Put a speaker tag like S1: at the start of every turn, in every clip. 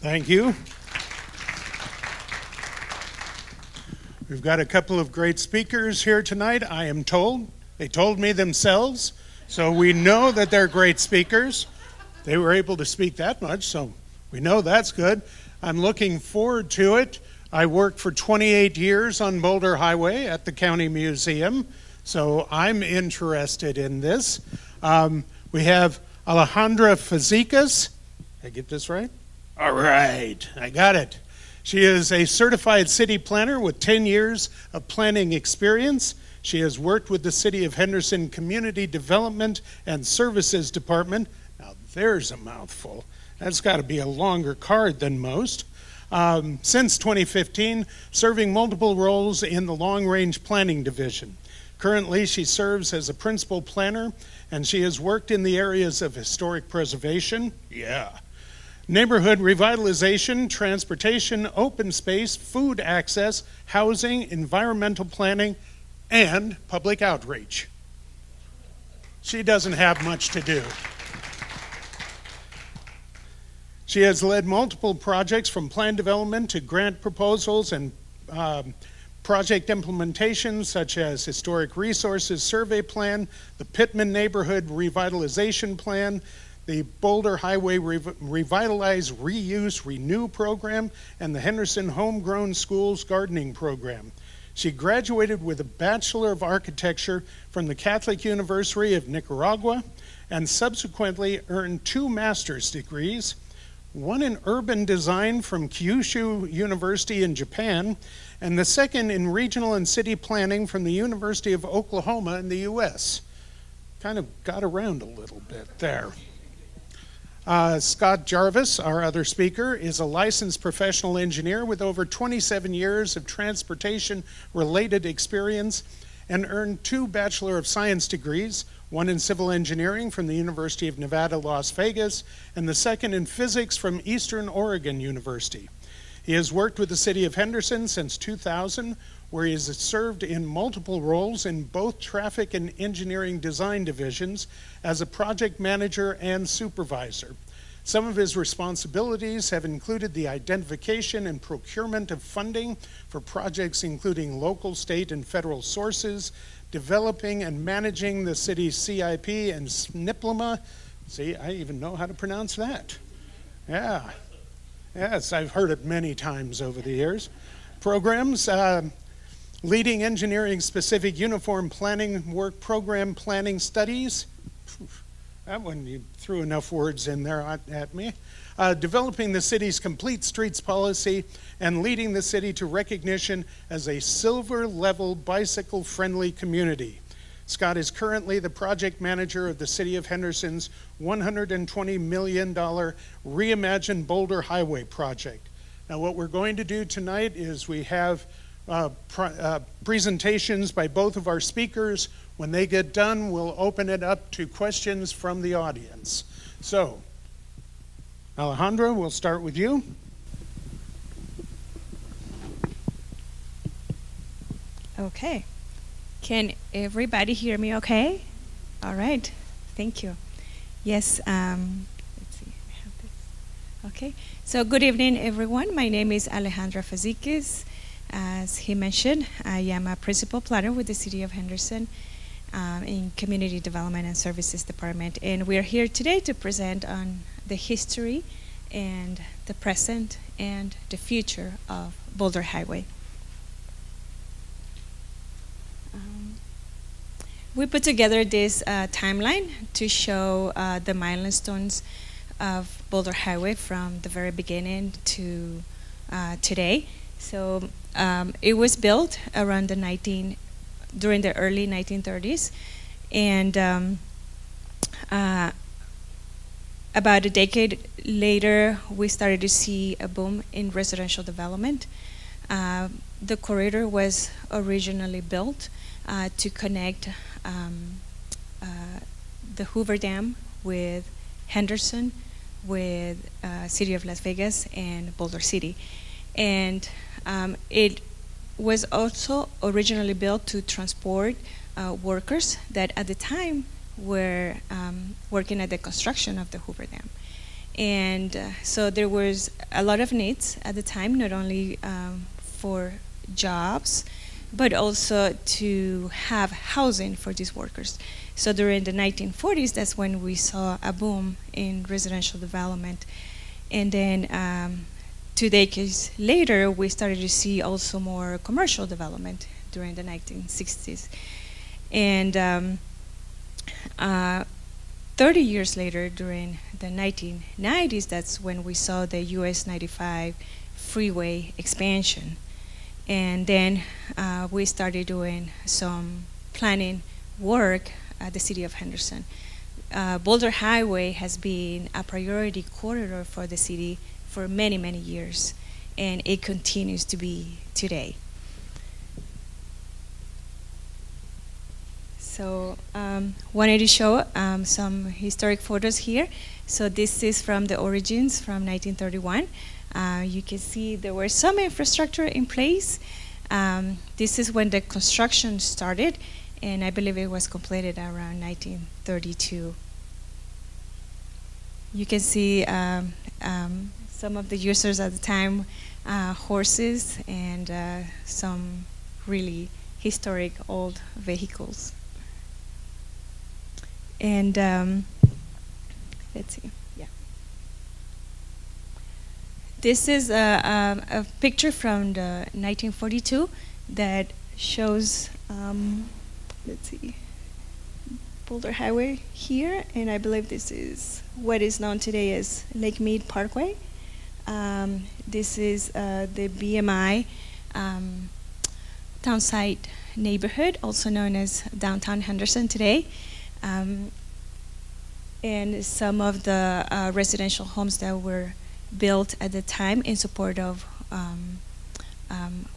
S1: Thank you. We've got a couple of great speakers here tonight, I am told. They told me themselves, so we know that they're great speakers. They were able to speak that much, so we know that's good. I'm looking forward to it. I worked for 28 years on Boulder Highway at the County Museum, so I'm interested in this. We have Alexandra Fazekas. Did I get this right? All right, I got it. She is a certified city planner with 10 years of planning experience. She has worked with the City of Henderson Community Development and Services Department. Now there's a mouthful. That's got to be a longer card than most. Since 2015, serving multiple roles in the Long Range Planning Division. Currently, she serves as a principal planner, and she has worked in the areas of historic preservation, neighborhood revitalization, transportation, open space, food access, housing, environmental planning, and public outreach. She doesn't have much to do. She has led multiple projects from plan development to grant proposals and project implementation, such as Historic Resources Survey Plan, the Pittman Neighborhood Revitalization Plan, the Boulder Highway Revitalize, Reuse, Renew program, and the Henderson Homegrown Schools Gardening program. She graduated with a Bachelor of Architecture from the Catholic University of Nicaragua and subsequently earned 2 master's degrees, one in urban design from Kyushu University in Japan, and the second in regional and city planning from the University of Oklahoma in the U.S. Kind of got around a little bit there. Scott Jarvis, our other speaker, is a licensed professional engineer with over 27 years of transportation-related experience and earned 2 Bachelor of Science degrees, one in civil engineering from the University of Nevada, Las Vegas, and the second in physics from Eastern Oregon University. He has worked with the City of Henderson since 2000, where he has served in multiple roles in both traffic and engineering design divisions as a project manager and supervisor. Some of his responsibilities have included the identification and procurement of funding for projects including local, state, and federal sources, developing and managing the city's CIP and SNPLMA. See, I even know how to pronounce that. Yeah. Yes, I've heard it many times over the years. Programs, leading engineering-specific uniform planning work program planning studies. That one, you threw enough words in there at me. Developing the city's complete streets policy and leading the city to recognition as a silver-level bicycle-friendly community. Scott is currently the project manager of the City of Henderson's $120 million Reimagine Boulder Highway project. Now, what we're going to do tonight is we have presentations by both of our speakers. When they get done, we'll open it up to questions from the audience. So, Alejandra, we'll start with you.
S2: Okay. Can everybody hear me okay? All right. Thank you. Yes. Let's see. I have this. Okay. So good evening, everyone. My name is Alexandra Fazekas. As he mentioned, I am a principal planner with the City of Henderson in Community Development and Services Department. And we are here today to present on the history and the present and the future of Boulder Highway. We put together this timeline to show the milestones of Boulder Highway from the very beginning to today. So it was built around during the early 1930s, and about a decade later, we started to see a boom in residential development. The corridor was originally built to connect the Hoover Dam with Henderson, with City of Las Vegas, and Boulder City. And it was also originally built to transport workers that at the time were working at the construction of the Hoover Dam. And so there was a lot of needs at the time, not only for jobs, but also to have housing for these workers. So during the 1940s, that's when we saw a boom in residential development. And then 2 decades later, we started to see also more commercial development during the 1960s. And 30 years later, during the 1990s, that's when we saw the US 95 freeway expansion. And then we started doing some planning work at the city of Henderson. Boulder Highway has been a priority corridor for the city for many, many years, and it continues to be today. So wanted to show some historic photos here. So this is from the origins from 1931. You can see there were some infrastructure in place. This is when the construction started, and I believe it was completed around 1932. You can see some of the users at the time, horses, and some really historic old vehicles. And let's see, yeah. This is a picture from the 1942 that shows, let's see, Boulder Highway here, and I believe this is what is known today as Lake Mead Parkway. This is the BMI townsite neighborhood, also known as downtown Henderson today. And some of the residential homes that were built at the time in support of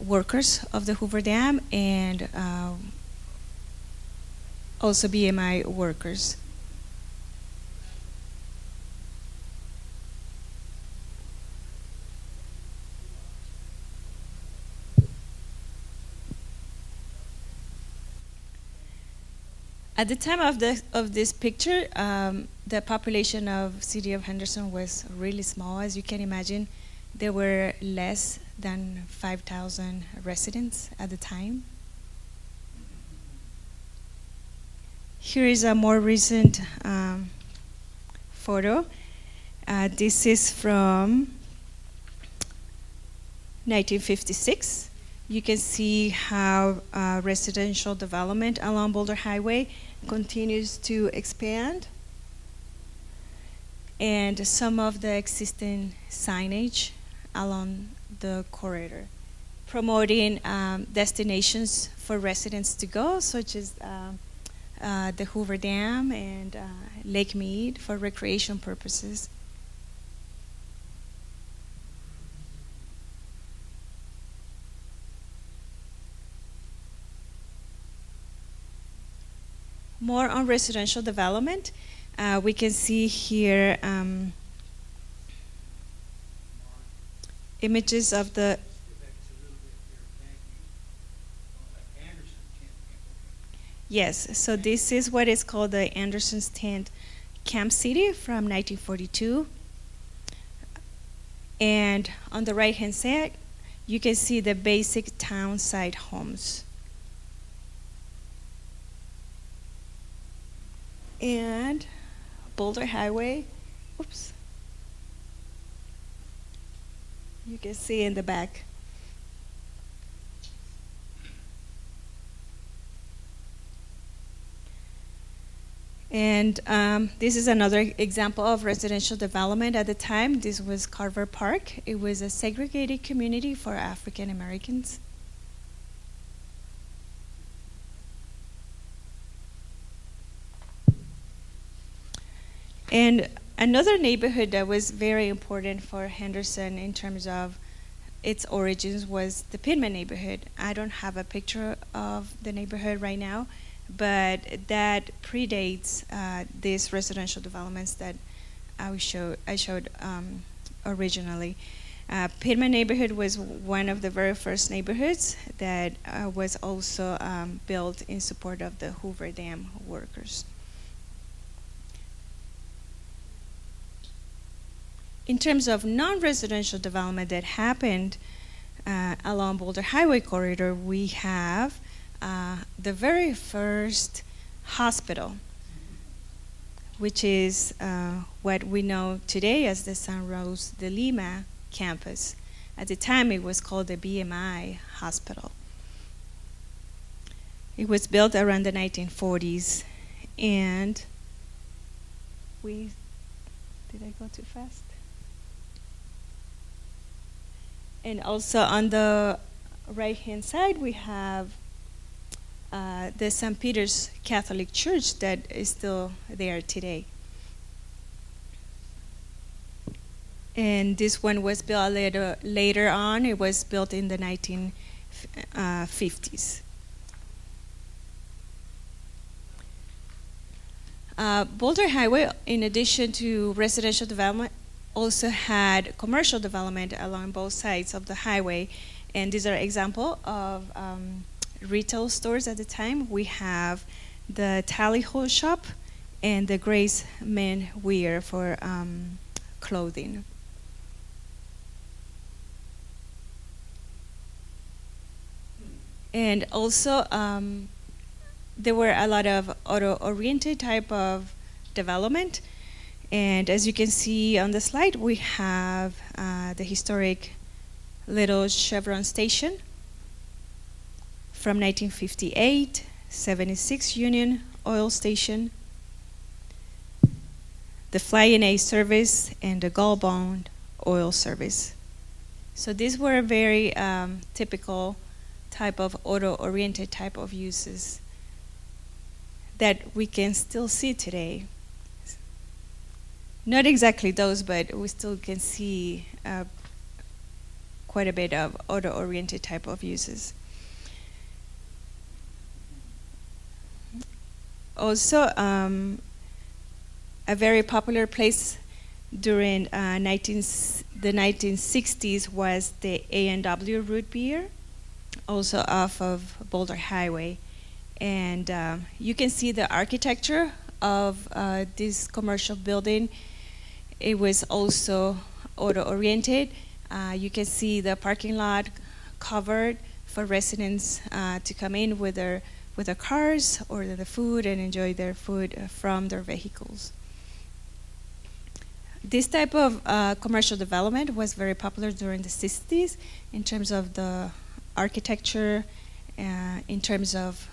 S2: workers of the Hoover Dam and also BMI workers. At the time of this picture, the population of city of Henderson was really small. As you can imagine, there were less than 5,000 residents at the time. Here is a more recent photo. This is from 1956. You can see how residential development along Boulder Highway continues to expand, and some of the existing signage along the corridor, promoting destinations for residents to go, such as the Hoover Dam and Lake Mead for recreation purposes. More on residential development. We can see here images of the Yes, so this is what is called the Anderson's Tent Camp City from 1942. And on the right-hand side, you can see the basic town site homes. And Boulder Highway, oops. You can see in the back. And this is another example of residential development at the time. This was Carver Park. It was a segregated community for African Americans. And another neighborhood that was very important for Henderson in terms of its origins was the Pittman neighborhood. I don't have a picture of the neighborhood right now, but that predates these residential developments that I showed originally. Pittman neighborhood was one of the very first neighborhoods that was also built in support of the Hoover Dam workers. In terms of non-residential development that happened along Boulder Highway corridor, we have the very first hospital, which is what we know today as the San Rose de Lima campus. At the time, it was called the BMI Hospital. It was built around the 1940s, and did I go too fast? And also on the right-hand side, we have the St. Peter's Catholic Church that is still there today. And this one was built later on. It was built in the 1950s. Boulder Highway, in addition to residential development, also had commercial development along both sides of the highway. And these are examples of retail stores at the time. We have the Tally Ho shop and the Grace Men Wear for clothing. And also, there were a lot of auto-oriented type of development. And as you can see on the slide, we have the historic little Chevron station from 1958, 76 Union Oil Station, the Flying A service, and the Gulbond Oil service. So these were very typical type of auto-oriented type of uses that we can still see today. Not exactly those, but we still can see quite a bit of auto-oriented type of uses. Also, a very popular place during the 1960s was the A&W root beer, also off of Boulder Highway. And you can see the architecture of this commercial building. It was also auto-oriented. You can see the parking lot covered for residents to come in with their cars, order the food, and enjoy their food from their vehicles. This type of commercial development was very popular during the 60s in terms of the architecture, in terms of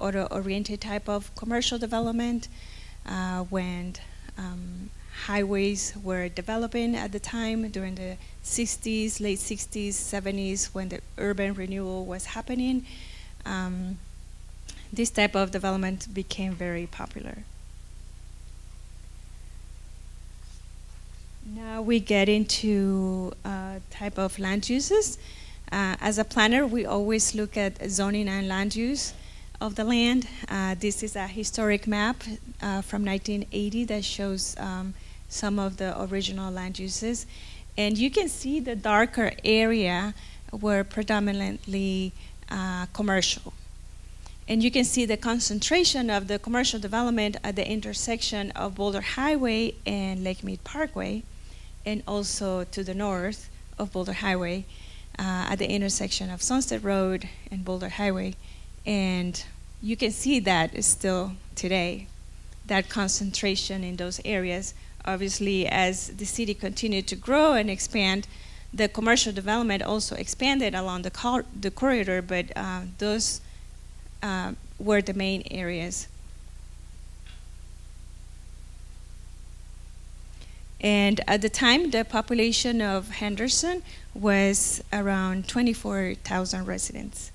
S2: auto-oriented type of commercial development, when highways were developing at the time during the 60s, late 60s, 70s, when the urban renewal was happening. This type of development became very popular. Now we get into type of land uses. As a planner, we always look at zoning and land use of the land. This is a historic map from 1980 that shows some of the original land uses. And you can see the darker area were predominantly commercial. And you can see the concentration of the commercial development at the intersection of Boulder Highway and Lake Mead Parkway, and also to the north of Boulder Highway at the intersection of Sunset Road and Boulder Highway. And you can see that still today, that concentration in those areas. Obviously, as the city continued to grow and expand, the commercial development also expanded along the corridor, but those were the main areas. And at the time, the population of Henderson was around 24,000 residents.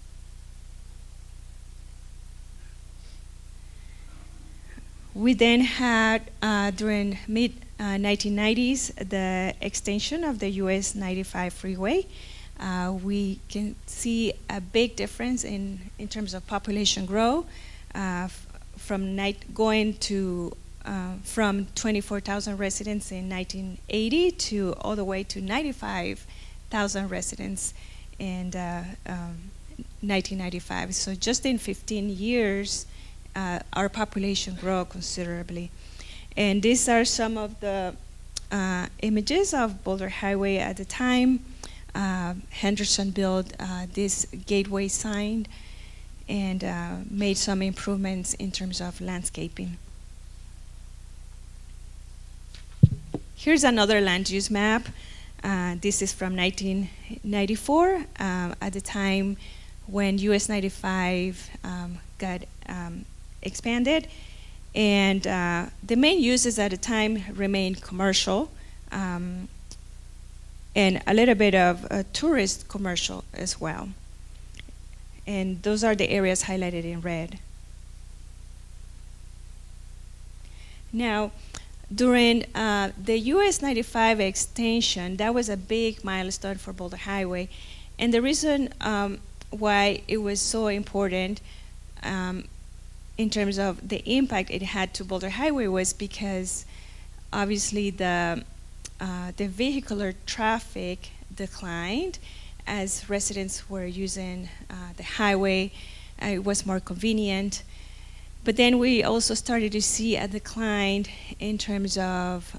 S2: We then had, during mid-1990s, the extension of the US 95 freeway. We can see a big difference in terms of population growth from 24,000 residents in 1980 to all the way to 95,000 residents in 1995. So just in 15 years, our population grew considerably. And these are some of the images of Boulder Highway at the time. Henderson built this gateway sign and made some improvements in terms of landscaping. Here's another land use map. This is from 1994, at the time when US 95 got expanded. And the main uses at the time remained commercial and a little bit of tourist commercial as well. And those are the areas highlighted in red. Now, during the US 95 extension, that was a big milestone for Boulder Highway. And the reason why it was so important in terms of the impact it had to Boulder Highway was because obviously the vehicular traffic declined as residents were using the highway. It was more convenient. But then we also started to see a decline in terms of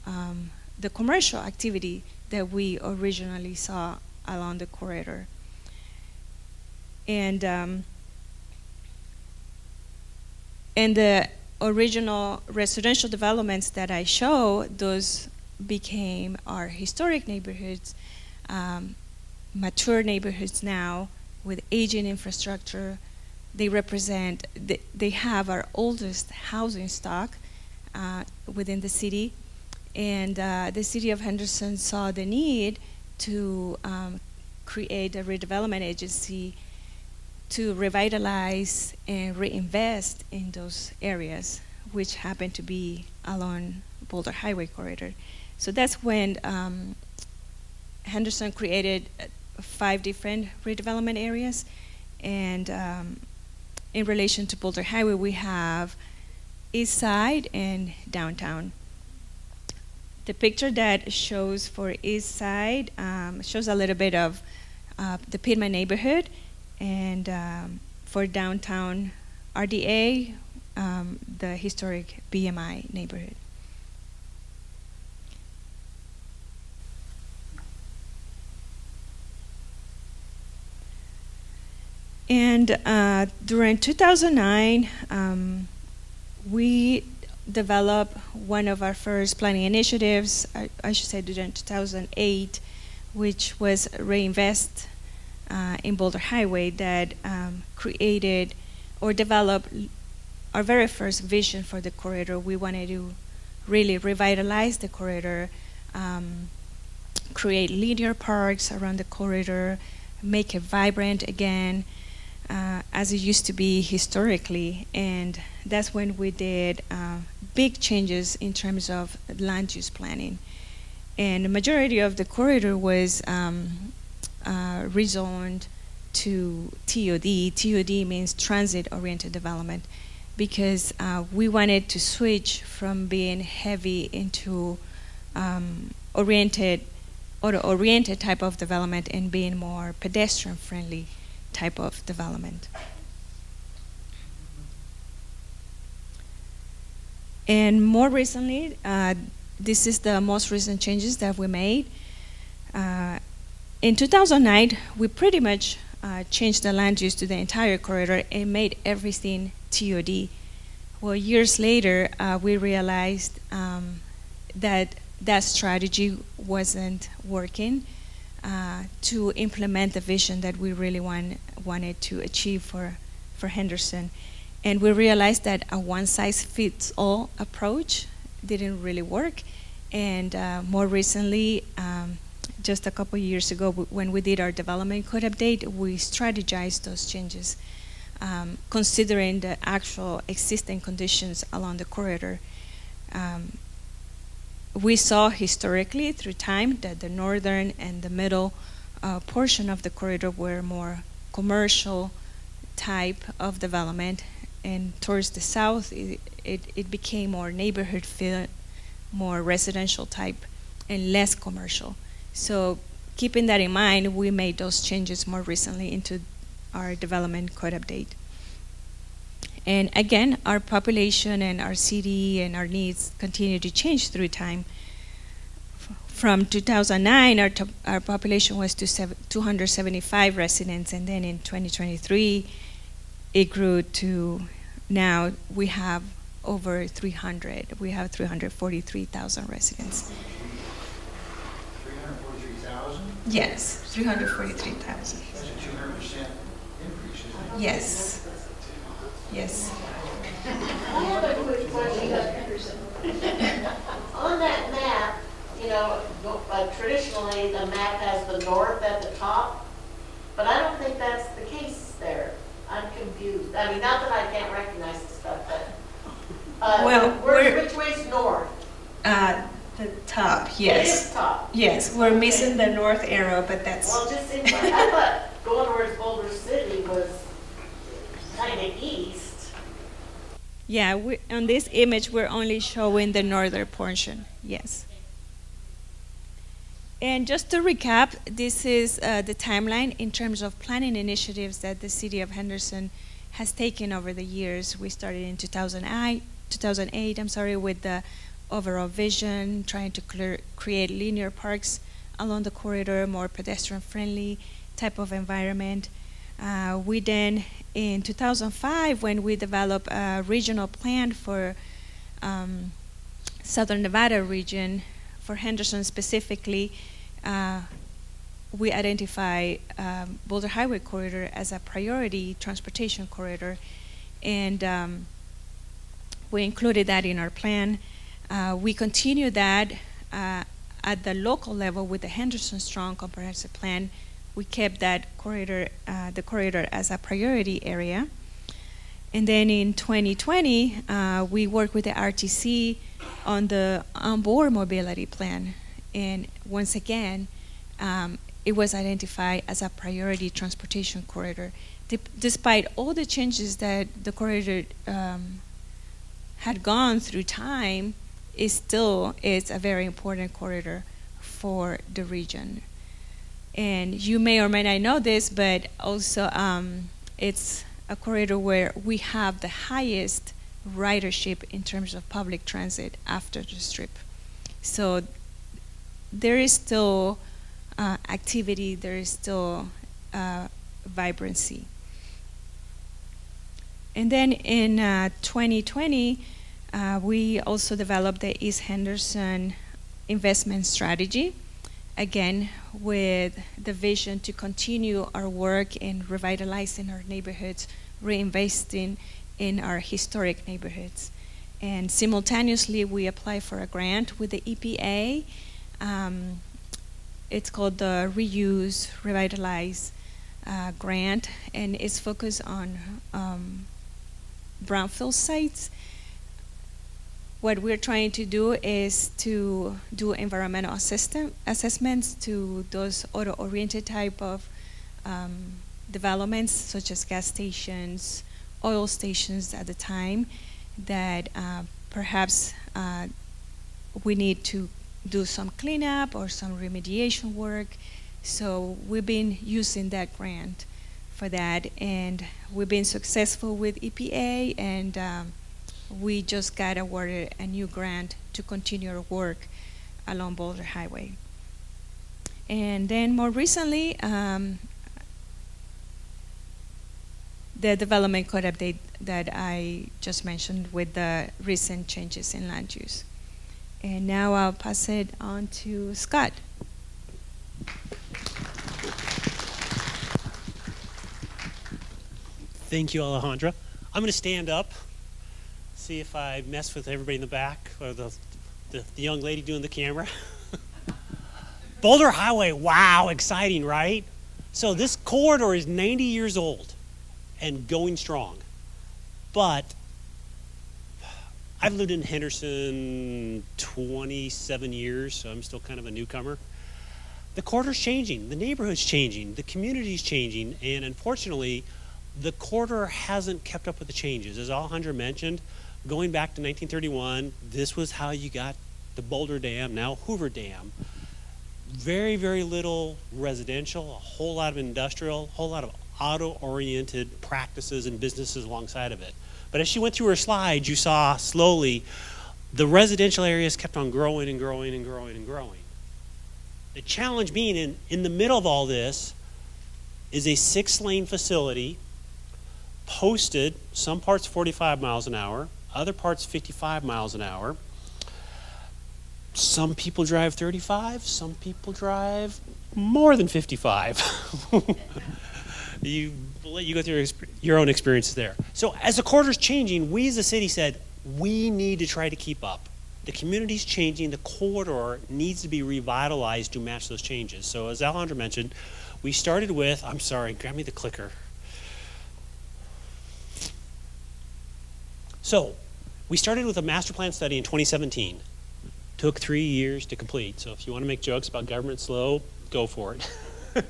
S2: the commercial activity that we originally saw along the corridor. And the original residential developments that I show, those became our historic neighborhoods, mature neighborhoods now with aging infrastructure. They represent, they have our oldest housing stock within the city. And the city of Henderson saw the need to create a redevelopment agency to revitalize and reinvest in those areas, which happen to be along Boulder Highway corridor. So that's when Henderson created 5 different redevelopment areas. And in relation to Boulder Highway, we have East Side and Downtown. The picture that shows for East Side shows a little bit of the Piedmont neighborhood, and for Downtown RDA, the historic BMI neighborhood. And during 2009, we developed one of our first planning initiatives, I should say during 2008, which was Reinvest in Boulder Highway, that created or developed our very first vision for the corridor. We wanted to really revitalize the corridor, create linear parks around the corridor, make it vibrant again, as it used to be historically. And that's when we did big changes in terms of land use planning. And the majority of the corridor was rezoned to TOD. TOD means transit-oriented development, because we wanted to switch from being heavy into auto-oriented type of development and being more pedestrian-friendly type of development. And more recently, this is the most recent changes that we made. In 2009, we pretty much changed the land use to the entire corridor and made everything TOD. Well, years later, we realized that that strategy wasn't working to implement the vision that we really wanted to achieve for Henderson. And we realized that a one-size-fits-all approach didn't really work. And more recently, just a couple of years ago, when we did our development code update, we strategized those changes, considering the actual existing conditions along the corridor. We saw historically through time that the northern and the middle portion of the corridor were more commercial type of development, and towards the south it became more neighborhood feel, more residential type, and less commercial. So keeping that in mind, we made those changes more recently into our development code update. And again, our population and our city and our needs continue to change through time. from 2009, our population was to 275 residents, and then in 2023, it grew to now we have over 300. We have 343,000 residents.
S3: 343,000?
S2: Yes, 343,000.
S3: That's a 200% increase, isn't it?
S2: Yes. Yes.
S4: I have a quick question. On that map, you know, traditionally the map has the north at the top, but I don't think that's the case there. I'm confused. I mean, not that I can't recognize the stuff, but which way's north?
S2: The top,
S4: It
S2: yes.
S4: is top.
S2: Yes, we're missing the north arrow, but that's.
S4: Well, it just seems like, I thought going towards Boulder City was kind of east.
S2: Yeah, on this image, we're only showing the northern portion, yes. And just to recap, this is the timeline in terms of planning initiatives that the city of Henderson has taken over the years. We started in 2008, with the overall vision, trying to create linear parks along the corridor, more pedestrian-friendly type of environment. We then, in 2005, when we developed a regional plan for Southern Nevada region, for Henderson specifically, we identify Boulder Highway Corridor as a priority transportation corridor, and we included that in our plan. We continue that at the local level with the Henderson Strong Comprehensive Plan. We kept that corridor, the corridor, as a priority area. And then in 2020, we worked with the RTC on the onboard mobility plan. And once again, it was identified as a priority transportation corridor. Despite all the changes that the corridor had gone through time, it still is a very important corridor for the region. And you may or may not know this, but also it's a corridor where we have the highest ridership in terms of public transit after the Strip. So there is still activity, there is still vibrancy. And then in 2020, we also developed the East Henderson investment strategy, again, with the vision to continue our work in revitalizing our neighborhoods, reinvesting in our historic neighborhoods. And simultaneously, we applied for a grant with the EPA. It's called the Reuse, Revitalize grant, and it's focused on brownfield sites. What we're trying to do is to do environmental assessments to those auto-oriented type of developments, such as gas stations, oil stations at the time, that perhaps we need to do some cleanup or some remediation work. So we've been using that grant for that, and we've been successful with EPA, and we just got awarded a new grant to continue our work along Boulder Highway. And then more recently, the development code update that I just mentioned with the recent changes in land use. And now I'll pass it on to Scott.
S5: Thank you, Alexandra. I'm going to stand up, see if I mess with everybody in the back, or the young lady doing the camera. Boulder Highway, wow, exciting, right? So this corridor is 90 years old and going strong. But I've lived in Henderson 27 years, so I'm still kind of a newcomer. The corridor's changing, the neighborhood's changing, the community's changing, and unfortunately, the corridor hasn't kept up with the changes. As Alexandra mentioned, going back to 1931, this was how you got the Boulder Dam, now Hoover Dam. Very, very little residential, a whole lot of industrial, a whole lot of auto-oriented practices and businesses alongside of it. But as she went through her slides, you saw slowly the residential areas kept on growing and growing and growing and growing. The challenge being in the middle of all this is a 6-lane facility posted, some parts 45 miles an hour, other parts 55 miles an hour. Some people drive 35, some people drive more than 55. We'll let you go through your own experiences there. So as the corridor's changing, we as a city said, we need to try to keep up. The community's changing, the corridor needs to be revitalized to match those changes. So as Alexandra mentioned, we started with, I'm sorry, grab me the clicker. So we started with a master plan study in 2017. Took 3 years to complete. So if you want to make jokes about government slow, go for it.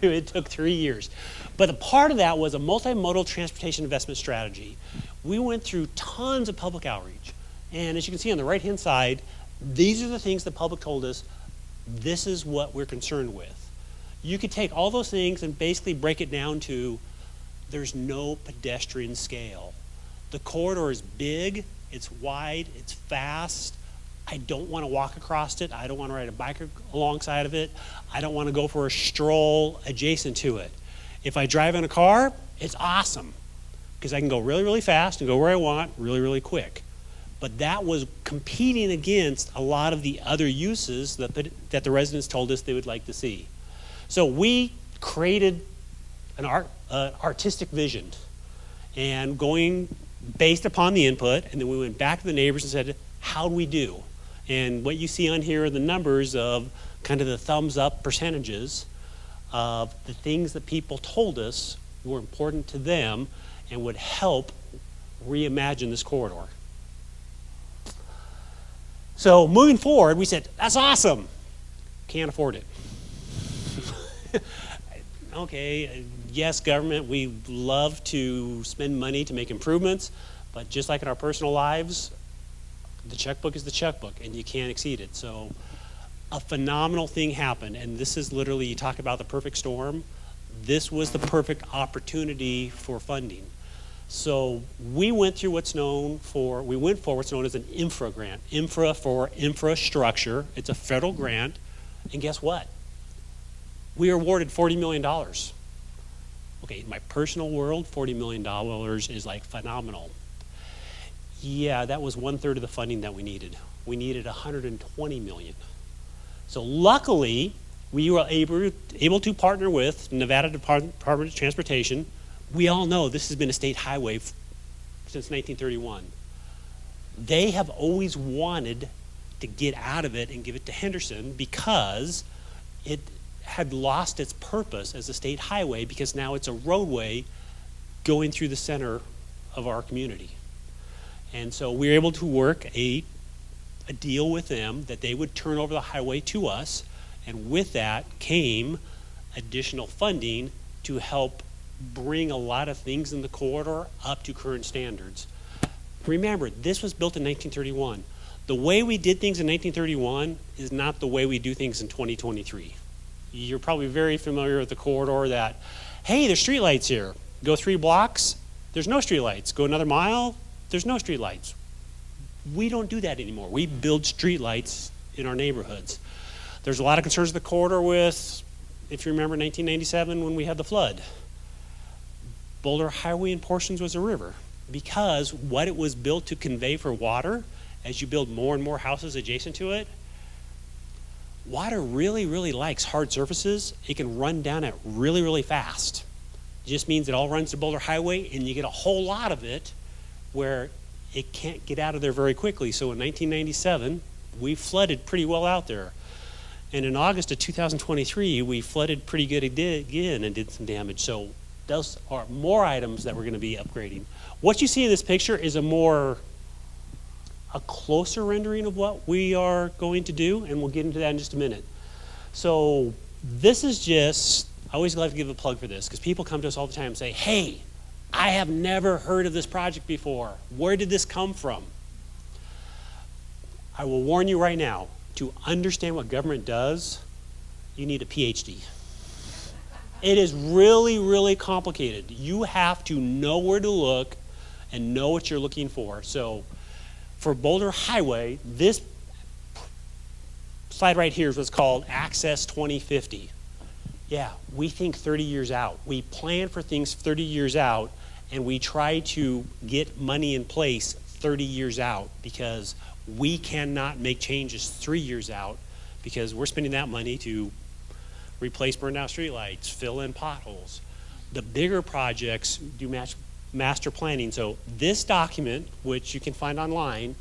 S5: It took 3 years. But a part of that was a multimodal transportation investment strategy. We went through tons of public outreach. And as you can see on the right-hand side, these are the things the public told us, this is what we're concerned with. You could take all those things and basically break it down to there's no pedestrian scale. The corridor is big, it's wide, it's fast. I don't want to walk across it. I don't want to ride a bike alongside of it. I don't want to go for a stroll adjacent to it. If I drive in a car, it's awesome because I can go really, really fast and go where I want really, really quick. But that was competing against a lot of the other uses that the residents told us they would like to see. So we created an artistic vision and going based upon the input, and then we went back to the neighbors and said, how do we do? And what you see on here are the numbers of kind of the thumbs up percentages of the things that people told us were important to them and would help reimagine this corridor. So moving forward, we said, that's awesome. Can't afford it. Okay, yes, government, we love to spend money to make improvements, but just like in our personal lives, the checkbook is the checkbook, and you can't exceed it. So a phenomenal thing happened, and this is literally, you talk about the perfect storm. This was the perfect opportunity for funding. So we went for what's known as an infra grant. Infra for infrastructure. It's a federal grant, and guess what? We were awarded $40 million. Okay, in my personal world, $40 million is like phenomenal. Yeah, that was 1/3 of the funding that we needed. We needed $120 million. So luckily, we were able to partner with Nevada Department of Transportation. We all know this has been a state highway since 1931. They have always wanted to get out of it and give it to Henderson because it had lost its purpose as a state highway because now it's a roadway going through the center of our community. And so we were able to work a deal with them that they would turn over the highway to us, and with that came additional funding to help bring a lot of things in the corridor up to current standards. Remember, this was built in 1931. The way we did things in 1931 is not the way we do things in 2023. You're probably very familiar with the corridor that, hey, there's streetlights here. Go 3 blocks, there's no streetlights. Go another mile, there's no streetlights. We don't do that anymore. We build streetlights in our neighborhoods. There's a lot of concerns with the corridor with, if you remember 1997 when we had the flood. Boulder Highway in portions was a river because what it was built to convey for water, as you build more and more houses adjacent to it, water really, really likes hard surfaces. It can run down it really, really fast. It just means it all runs to Boulder Highway and you get a whole lot of it where it can't get out of there very quickly. So in 1997, we flooded pretty well out there. And in August of 2023, we flooded pretty good again and did some damage. So those are more items that we're going to be upgrading. What you see in this picture is a closer rendering of what we are going to do, and we'll get into that in just a minute. So this is just, I always like to give a plug for this because people come to us all the time and say, hey, I have never heard of this project before. Where did this come from? I will warn you right now, to understand what government does, you need a PhD. It is really, really complicated. You have to know where to look and know what you're looking for. So for Boulder Highway, this slide right here is what's called Access 2050. Yeah, we think 30 years out. We plan for things 30 years out, and we try to get money in place 30 years out because we cannot make changes 3 years out because we're spending that money to replace burned out streetlights, fill in potholes. The bigger projects do master planning. So this document, which you can find online,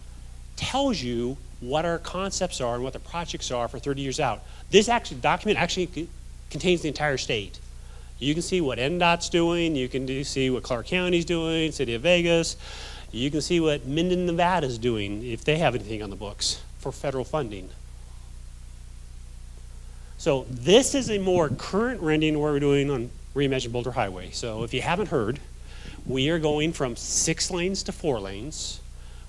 S5: tells you what our concepts are and what the projects are for 30 years out. This document actually contains the entire state. You can see what NDOT's doing, you can see what Clark County's doing, City of Vegas, you can see what Minden, Nevada's doing if they have anything on the books for federal funding. So this is a more current rendering of what we're doing on Reimagine Boulder Highway. So if you haven't heard, we are going from 6 lanes to 4 lanes.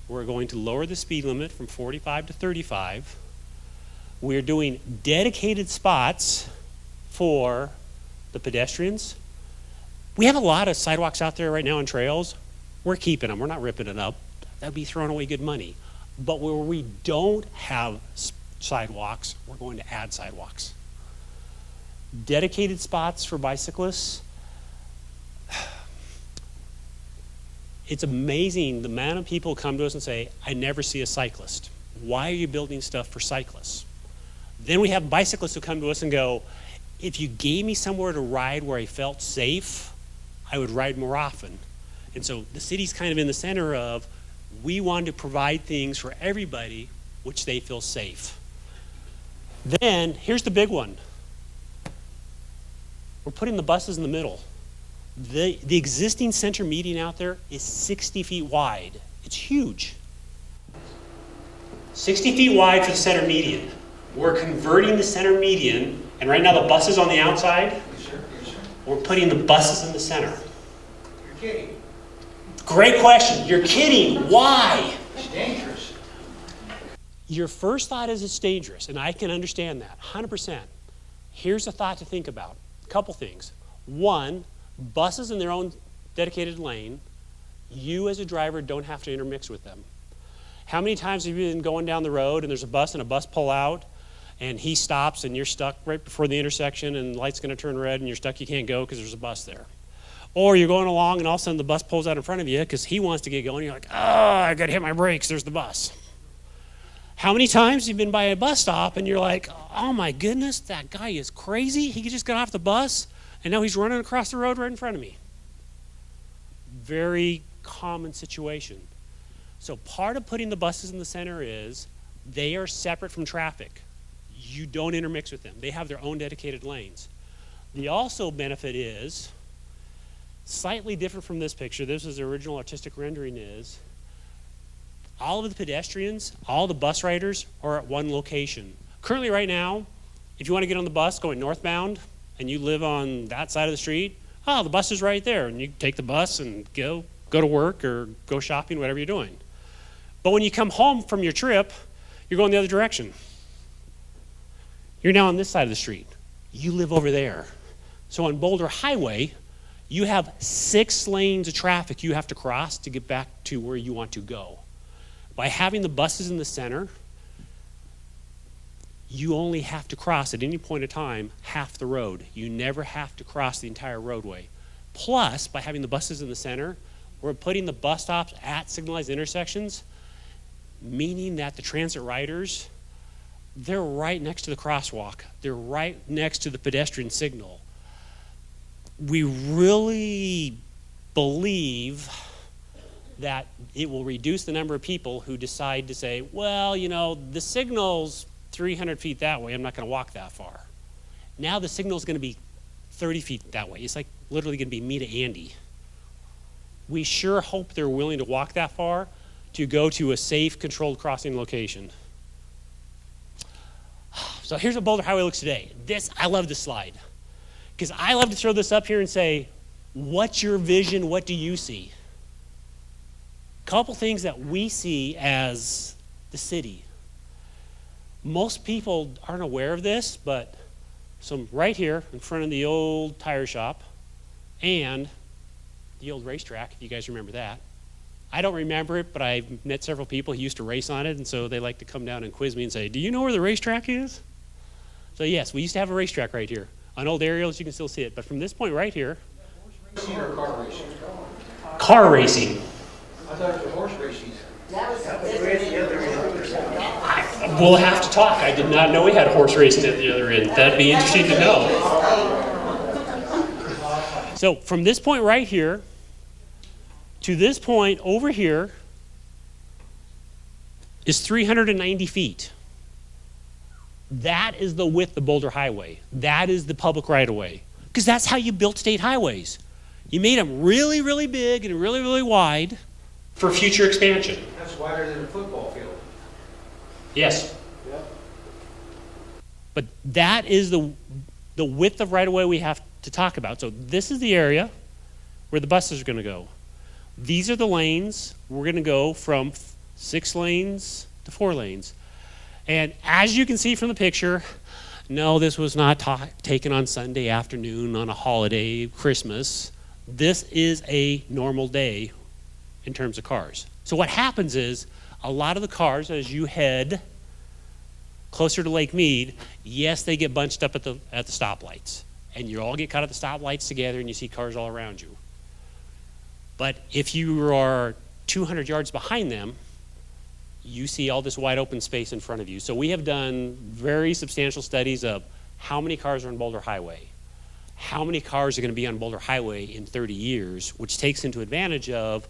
S5: We're going to lower the speed limit from 45 to 35. We're doing dedicated spots for the pedestrians. We have a lot of sidewalks out there right now on trails. We're keeping them. We're not ripping it up. That'd be throwing away good money. But where we don't have sidewalks, we're going to add sidewalks. Dedicated spots for bicyclists. It's amazing the amount of people come to us and say, I never see a cyclist. Why are you building stuff for cyclists? Then we have bicyclists who come to us and go, if you gave me somewhere to ride where I felt safe, I would ride more often. And so the city's kind of in the center of, we want to provide things for everybody which they feel safe. Then, here's the big one. We're putting the buses in the middle. The existing center median out there is 60 feet wide. It's huge. 60 feet wide for the center median. We're converting the center median, and right now the bus is on the outside.
S3: Yes, sir. Yes, sir.
S5: We're putting the buses in the center.
S3: You're kidding.
S5: Great question. You're kidding. Why?
S3: It's dangerous.
S5: Your first thought is it's dangerous, and I can understand that, 100%. Here's a thought to think about. A couple things. One, buses in their own dedicated lane, you as a driver don't have to intermix with them. How many times have you been going down the road and there's a bus and a bus pull out and he stops and you're stuck right before the intersection and the light's going to turn red and you're stuck, you can't go because there's a bus there. Or you're going along and all of a sudden the bus pulls out in front of you because he wants to get going. You're like, oh, I got to hit my brakes, there's the bus. How many times have you been by a bus stop and you're like, oh my goodness, that guy is crazy. He just got off the bus and now he's running across the road right in front of me. Very common situation. So part of putting the buses in the center is they are separate from traffic. You don't intermix with them. They have their own dedicated lanes. The also benefit is, slightly different from this picture, this is the original artistic rendering, is all of the pedestrians, all the bus riders are at one location. Currently right now, if you want to get on the bus going northbound and you live on that side of the street, oh, the bus is right there and you take the bus and go to work or go shopping, whatever you're doing. But when you come home from your trip, you're going the other direction. You're now on this side of the street. You live over there. So on Boulder Highway, you have 6 lanes of traffic you have to cross to get back to where you want to go. By having the buses in the center, you only have to cross at any point in time half the road. You never have to cross the entire roadway. Plus, by having the buses in the center, we're putting the bus stops at signalized intersections, meaning that the transit riders, they're right next to the crosswalk. They're right next to the pedestrian signal. We really believe that it will reduce the number of people who decide to say, well, you know, the signal's 300 feet that way, I'm not going to walk that far. Now the signal's going to be 30 feet that way. It's like literally going to be me to Andy. We sure hope they're willing to walk that far to go to a safe, controlled crossing location. So here's what Boulder Highway looks today. I love this slide because I love to throw this up here and say, what's your vision? What do you see? Couple things that we see as the city. Most people aren't aware of this, but so right here in front of the old tire shop and the old racetrack, if you guys remember that, I don't remember it, but I've met several people who used to race on it, and so they like to come down and quiz me and say, do you know where the racetrack is? So yes, we used to have a racetrack right here. On old aerials, you can still see it, but from this point right here,
S3: Racing or car racing?
S5: car racing.
S3: I thought it was horse racing.
S4: That was different.
S5: We'll have to talk. I did not know we had horse racing at the other end. That'd be interesting to know. So from this point right here to this point over here is 390 feet. That is the width of Boulder Highway. That is the public right-of-way. Because that's how you built state highways. You made them really, really big and really, really wide for future expansion.
S3: That's wider than a football field.
S5: Yes.
S3: Yep.
S5: But that is the width of right-of-way we have to talk about. So this is the area where the buses are going to go. These are the lanes. We're going to go from 6 lanes to 4 lanes. And as you can see from the picture, no, this was not taken on Sunday afternoon on a holiday, Christmas. This is a normal day in terms of cars. So what happens is a lot of the cars, as you head closer to Lake Mead, yes, they get bunched up at the stoplights. And you all get caught at the stoplights together and you see cars all around you. But if you are 200 yards behind them, you see all this wide open space in front of you. So we have done very substantial studies of how many cars are on Boulder Highway, how many cars are going to be on Boulder Highway in 30 years, which takes into advantage of,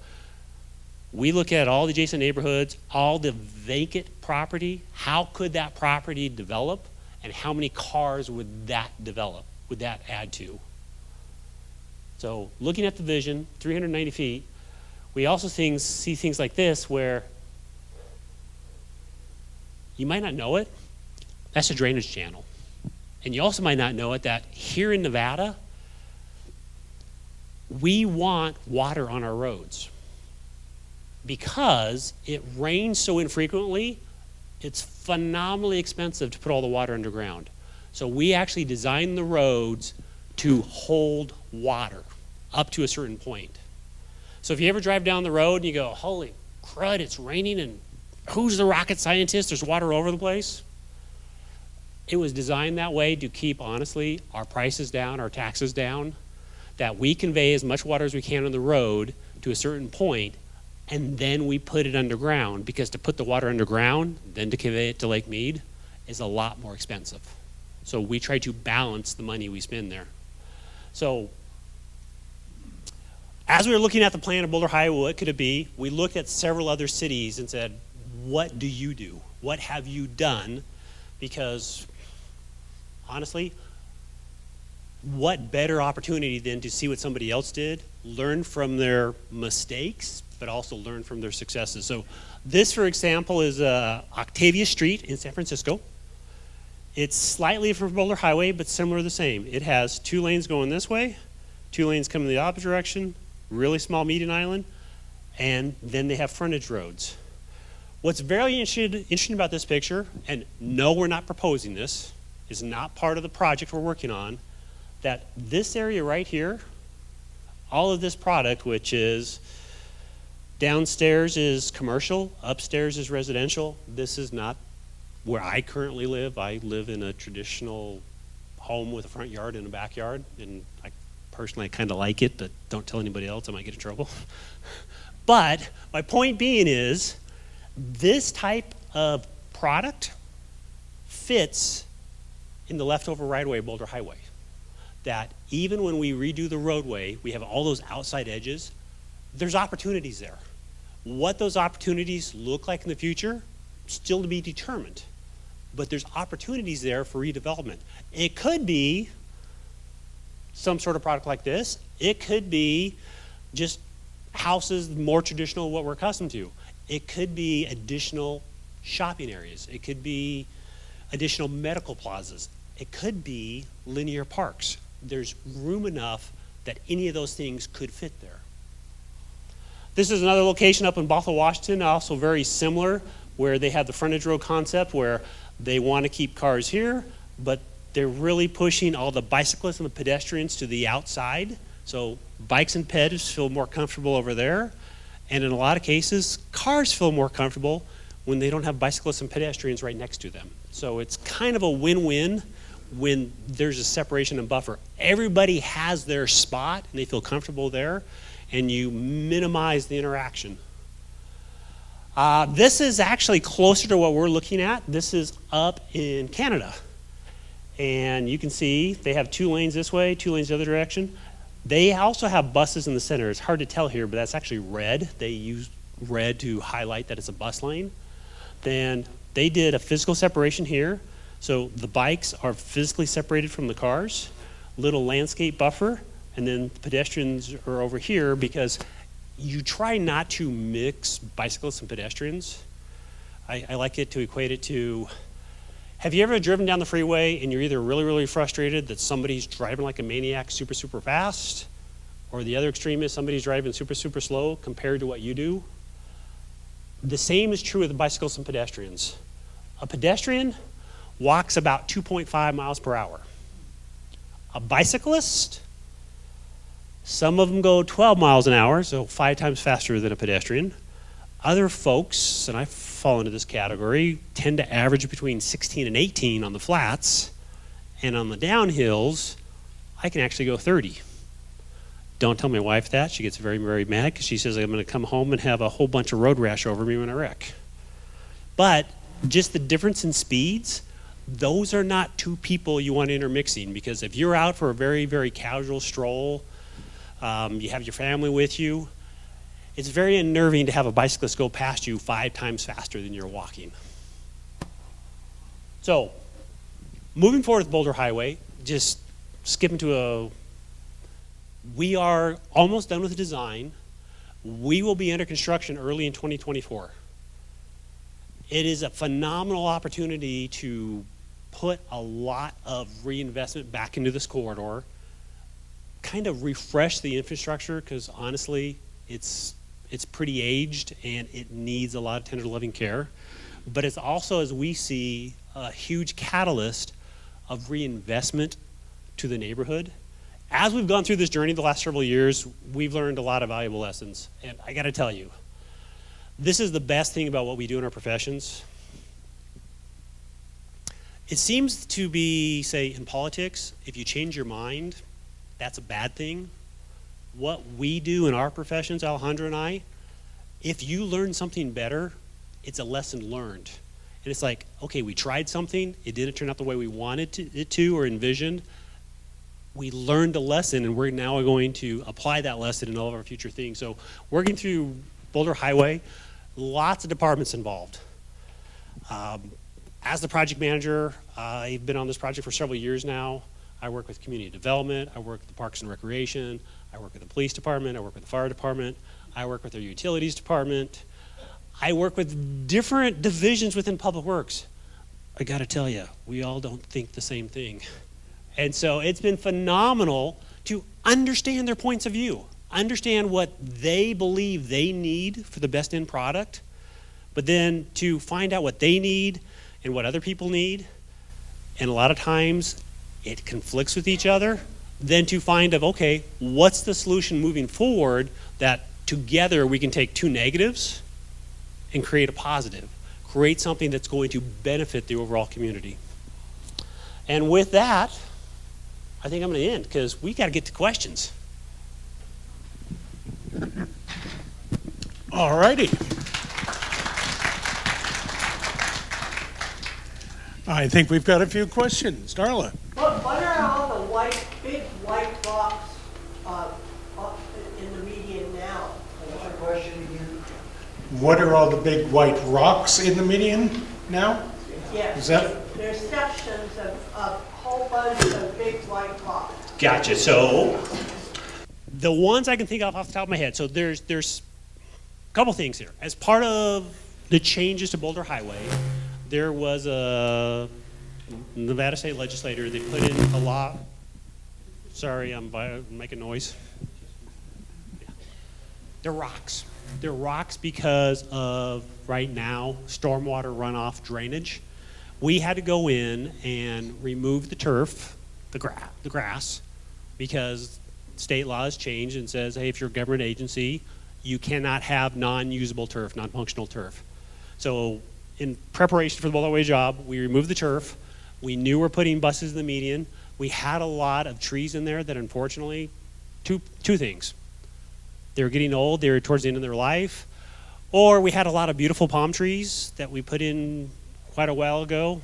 S5: we look at all the adjacent neighborhoods, all the vacant property, how could that property develop, and how many cars would that develop, would that add to? So looking at the vision, 390 feet, we also see things like this where you might not know it, that's a drainage channel. And you also might not know it that here in Nevada, we want water on our roads. Because it rains so infrequently, it's phenomenally expensive to put all the water underground. So we actually design the roads to hold water up to a certain point. So if you ever drive down the road and you go, holy crud, it's raining and who's the rocket scientist? There's water all over the place. It was designed that way to keep, honestly, our prices down, our taxes down, that we convey as much water as we can on the road to a certain point, and then we put it underground, because to put the water underground, then to convey it to Lake Mead, is a lot more expensive. So we try to balance the money we spend there. So as we were looking at the plan of Boulder Highway, what could it be? We looked at several other cities and said, what do you do? What have you done? Because honestly, what better opportunity than to see what somebody else did, learn from their mistakes, but also learn from their successes. So this, for example, is Octavia Street in San Francisco. It's slightly different from Boulder Highway, but similar to the same. It has 2 lanes going this way, 2 lanes coming the opposite direction, really small median island, and then they have frontage roads. What's very interesting about this picture, and no, we're not proposing this, is not part of the project we're working on, that this area right here, all of this product, which is downstairs is commercial, upstairs is residential. This is not where I currently live. I live in a traditional home with a front yard and a backyard, and I personally kind of like it, but don't tell anybody else, I might get in trouble. But my point being is, this type of product fits in the leftover right-of-way of Boulder Highway. That even when we redo the roadway, we have all those outside edges, there's opportunities there. What those opportunities look like in the future, still to be determined. But there's opportunities there for redevelopment. It could be some sort of product like this. It could be just houses more traditional what we're accustomed to. It could be additional shopping areas. It could be additional medical plazas. It could be linear parks. There's room enough that any of those things could fit there. This is another location up in Bothell, Washington, also very similar, where they have the frontage road concept where they want to keep cars here, but they're really pushing all the bicyclists and the pedestrians to the outside. So bikes and peds feel more comfortable over there. And in a lot of cases, cars feel more comfortable when they don't have bicyclists and pedestrians right next to them. So it's kind of a win-win when there's a separation and buffer. Everybody has their spot and they feel comfortable there, and you minimize the interaction. This is actually closer to what we're looking at. This is up in Canada. And you can see they have 2 lanes this way, 2 lanes the other direction. They also have buses in the center. It's hard to tell here, but that's actually red. They use red to highlight that it's a bus lane. Then they did a physical separation here. So the bikes are physically separated from the cars, little landscape buffer, and then pedestrians are over here because you try not to mix bicyclists and pedestrians. I like it to equate it to, have you ever driven down the freeway and you're either really, really frustrated that somebody's driving like a maniac super, super fast, or the other extreme is somebody's driving super, super slow compared to what you do? The same is true with bicyclists and pedestrians. A pedestrian walks about 2.5 miles per hour. A bicyclist, some of them go 12 miles an hour, so 5 times faster than a pedestrian. Other folks, and I fall into this category, tend to average between 16 and 18 on the flats, and on the downhills, I can actually go 30. Don't tell my wife that. She gets very, very mad because she says I'm going to come home and have a whole bunch of road rash over me when I wreck. But just the difference in speeds, those are not 2 people you want intermixing, because if you're out for a very, very casual stroll, you have your family with you, it's very unnerving to have a bicyclist go past you 5 times faster than you're walking. So, moving forward with Boulder Highway, just skipping to we are almost done with the design. We will be under construction early in 2024. It is a phenomenal opportunity to put a lot of reinvestment back into this corridor, kind of refresh the infrastructure, because honestly, it's pretty aged and it needs a lot of tender loving care. But it's also, as we see, a huge catalyst of reinvestment to the neighborhood. As we've gone through this journey the last several years, we've learned a lot of valuable lessons. And I got to tell you, this is the best thing about what we do in our professions. It seems to be, say, in politics, if you change your mind, that's a bad thing. What we do in our professions, Alejandra and I, if you learn something better, it's a lesson learned. And it's like, okay, we tried something, it didn't turn out the way we wanted it to or envisioned. We learned a lesson, and we're now going to apply that lesson in all of our future things. So working through Boulder Highway, lots of departments involved. As the project manager, I've been on this project for several years now. I work with community development, I work with the Parks and Recreation, I work with the police department, I work with the fire department, I work with our utilities department. I work with different divisions within Public Works. I gotta tell you, we all don't think the same thing. And so it's been phenomenal to understand their points of view, understand what they believe they need for the best end product, but then to find out what they need and what other people need. And a lot of times it conflicts with each other. Then to find of, okay, what's the solution moving forward that together we can take 2 negatives and create a positive, create something that's going to benefit the overall community. And with that, I think I'm going to end because we got to get to questions.
S1: All righty. I think we've got a few questions. Darla.
S6: What are all the big white rocks in the median now?
S3: What's your question again?
S1: What are all the big white rocks in the median now?
S6: Yes.
S1: Is that?
S6: There's sections of a whole bunch of big white rocks.
S5: Gotcha. So the ones I can think of off the top of my head. So there's a couple things here. As part of the changes to Boulder Highway, there was a Nevada state legislator. They put in a law. Sorry, I'm making noise. They're rocks. They're rocks because of, right now, stormwater runoff drainage. We had to go in and remove the turf, the grass, because state law has changed and says, hey, if you're a government agency, you cannot have non-usable turf, non-functional turf. So in preparation for the Boulder Highway job, we removed the turf. We knew we're putting buses in the median. We had a lot of trees in there that unfortunately, two things. They were getting old, they were towards the end of their life, or we had a lot of beautiful palm trees that we put in quite a while ago,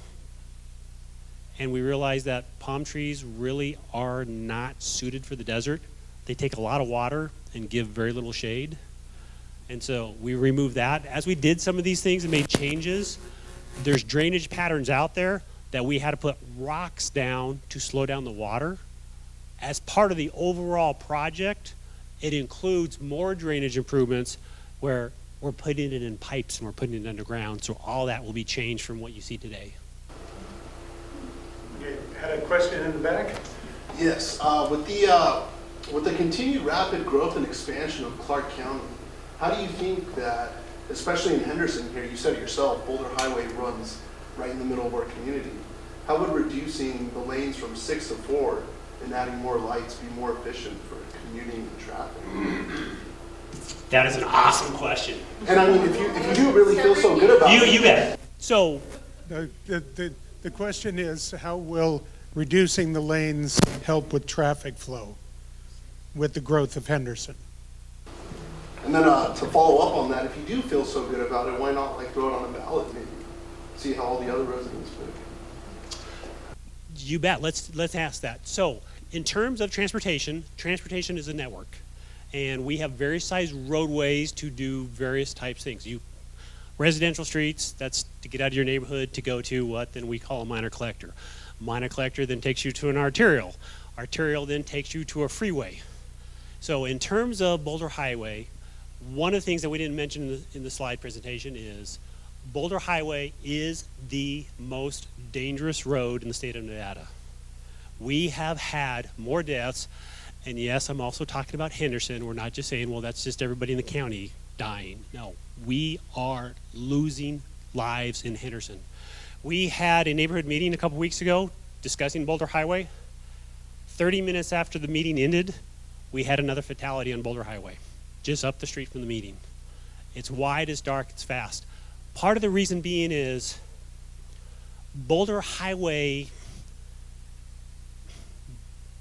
S5: and we realized that palm trees really are not suited for the desert. They take a lot of water and give very little shade. And so we removed that. As we did some of these things and made changes, there's drainage patterns out there that we had to put rocks down to slow down the water. As part of the overall project, it includes more drainage improvements where we're putting it in pipes and we're putting it underground. So all that will be changed from what you see today.
S1: You had a question in the back?
S7: Yes, with the continued rapid growth and expansion of Clark County, how do you think that, especially in Henderson here, you said it yourself, Boulder Highway runs right in the middle of our community. How would reducing the lanes from 6 to 4 and adding more lights be more efficient for commuting and traffic?
S5: That is an awesome question.
S7: And I mean, if you do really feel so good about it.
S5: You bet. So
S1: The question is, how will reducing the lanes help with traffic flow with the growth of Henderson?
S7: And then to follow up on that, if you do feel so good about it, why not like throw it on a ballot maybe? See how all the other residents feel.
S5: You bet. Let's ask that. So in terms of transportation is a network. And we have various size roadways to do various types of things. Residential streets, that's to get out of your neighborhood to go to what then we call a minor collector. Minor collector then takes you to an arterial. Arterial then takes you to a freeway. So in terms of Boulder Highway, one of the things that we didn't mention in the slide presentation is Boulder Highway is the most dangerous road in the state of Nevada. We have had more deaths, and yes, I'm also talking about Henderson. We're not just saying, well, that's just everybody in the county dying. No, we are losing lives in Henderson. We had a neighborhood meeting a couple weeks ago discussing Boulder Highway. 30 minutes after the meeting ended, we had another fatality on Boulder Highway, just up the street from the meeting. It's wide, it's dark, it's fast. Part of the reason being is Boulder Highway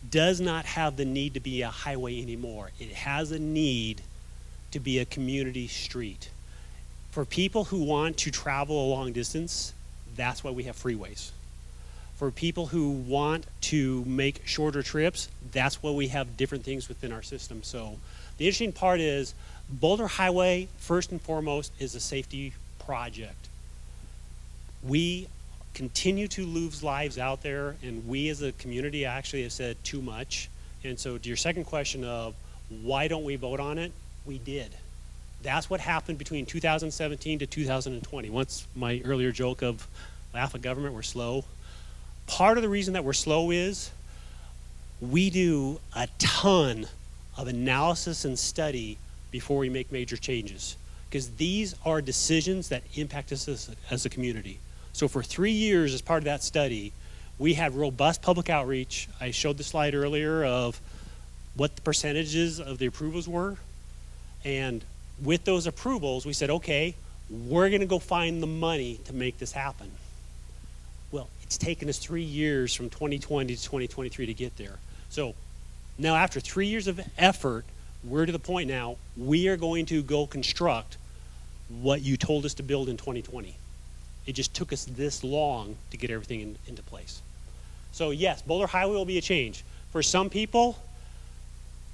S5: does not have the need to be a highway anymore. It has a need to be a community street. For people who want to travel a long distance, that's why we have freeways. For people who want to make shorter trips, that's why we have different things within our system. So the interesting part is Boulder Highway, first and foremost, is a safety project. We continue to lose lives out there, and we as a community actually have said too much. And so to your second question of why don't we vote on it, we did. That's what happened between 2017 to 2020. Once my earlier joke of laugh at government, we're slow. Part of the reason that we're slow is we do a ton of analysis and study before we make major changes, because these are decisions that impact us as a community. So for 3 years, as part of that study, we had robust public outreach. I showed the slide earlier of what the percentages of the approvals were. And with those approvals, we said, okay, we're going to go find the money to make this happen. Well, it's taken us 3 years from 2020 to 2023 to get there. So now after 3 years of effort, we're to the point now, we are going to go construct what you told us to build in 2020. It just took us this long to get everything into place. So yes, Boulder Highway will be a change. For some people,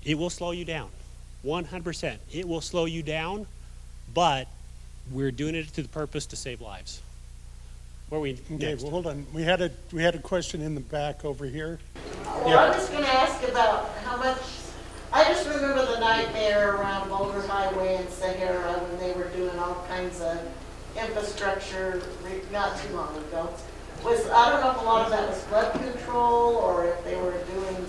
S5: it will slow you down. 100%. It will slow you down, but we're doing it to the purpose to save lives. Where are we
S1: Okay,
S5: next?
S1: well, hold on. We had a question in the back over here.
S4: Well, I was gonna ask about how much, I just remember the nightmare around Boulder Highway and Sahara when they were doing all kinds of infrastructure not too long ago. I don't know if a lot of that was flood control or if they were doing.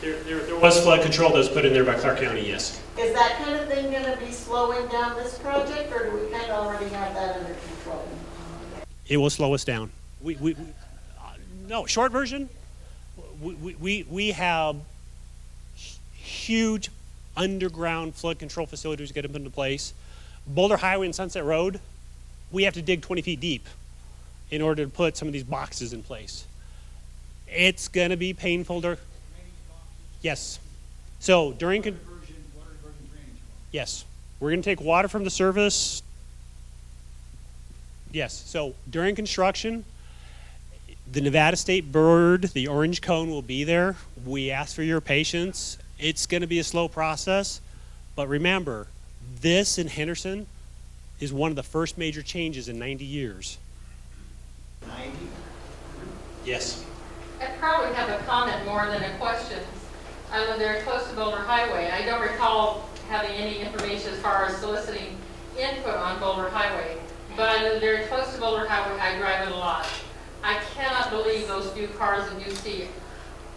S5: There was flood control that was put in there by Clark County, yes.
S4: Is that kind of thing gonna be slowing down this project, or do we kind of already have that under control?
S5: It will slow us down. No, short version, we have huge underground flood control facilities get into place. Boulder Highway and Sunset Road, we have to dig 20 feet deep in order to put some of these boxes in place. It's going to be painful. Yes. So during yes, we're going to take water from the surface. Yes. So during construction, the Nevada State Bird, the orange cone, will be there. We ask for your patience. It's going to be a slow process, but remember, this in Henderson is one of the first major changes in 90 years.
S3: 90?
S5: Yes.
S8: I probably have a comment more than a question. I live very close to Boulder Highway. I don't recall having any information as far as soliciting input on Boulder Highway, but I live very close to Boulder Highway. I drive it a lot. I cannot believe those few cars that you see.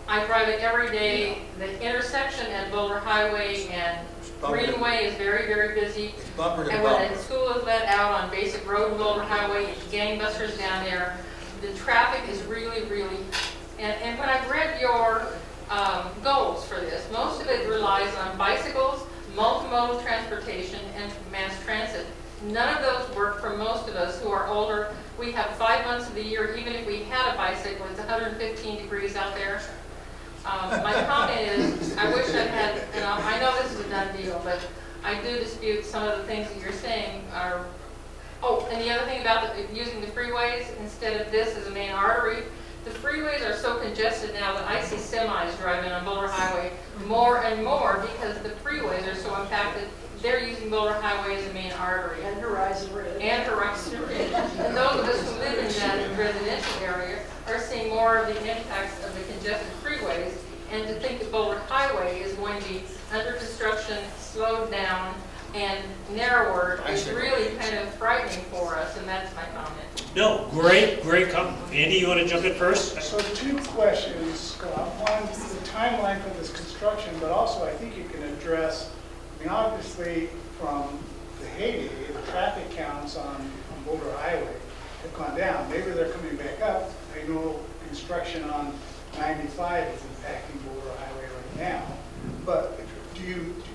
S8: I drive it every day. The intersection at Boulder Highway and Greenway is very, very busy.
S3: Bumper to
S8: And when
S3: bumper.
S8: the school is let out on Basic Road in Boulder Highway, it's gangbusters down there. The traffic is really, really, and when I've read your goals for this, most of it relies on bicycles, multimodal transportation, and mass transit. None of those work for most of us who are older. We have 5 months of the year, even if we had a bicycle, it's 115 degrees out there. My comment is, I wish I had, and I know this is a done deal, but I do dispute some of the things that you're saying are, oh, and the other thing about using the freeways instead of this as a main artery, the freeways are so congested now that I see semis driving on Boulder Highway more and more because the freeways are so impacted. They're using Boulder Highway as a main artery.
S6: And Horizon Ridge.
S8: And Horizon Ridge. And those of us who live in that residential area are seeing more of the impacts of the congested freeways. And to think that Boulder Highway is going to be under construction, slowed down, and narrower is really kind of frightening for us, and that's my comment.
S5: No, great comment. Andy, you want to jump in first?
S9: So two questions, Scott. One, the timeline for this construction, but also I think you can address, I mean, obviously from the heyday, the traffic counts on Boulder Highway have gone down. Maybe they're coming back up. I know construction on 95 is impacting Boulder Highway right now. But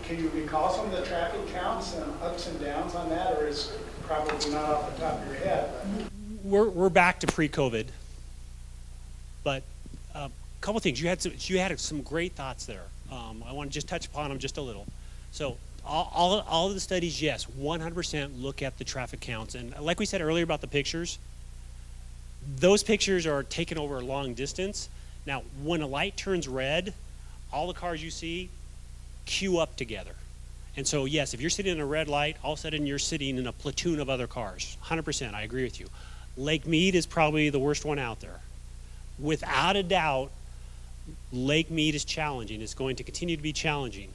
S9: can you recall some of the traffic counts and ups and downs on that, or is it probably not off the top of your head?
S5: We're back to pre-COVID, but a couple things. You had some great thoughts there. I want to just touch upon them just a little. So all of the studies, yes, 100% look at the traffic counts, and like we said earlier about the pictures, those pictures are taken over a long distance. Now, when a light turns red, all the cars you see queue up together. And so, yes, if you're sitting in a red light, all of a sudden you're sitting in a platoon of other cars. 100%, I agree with you. Lake Mead is probably the worst one out there. Without a doubt, Lake Mead is challenging. It's going to continue to be challenging.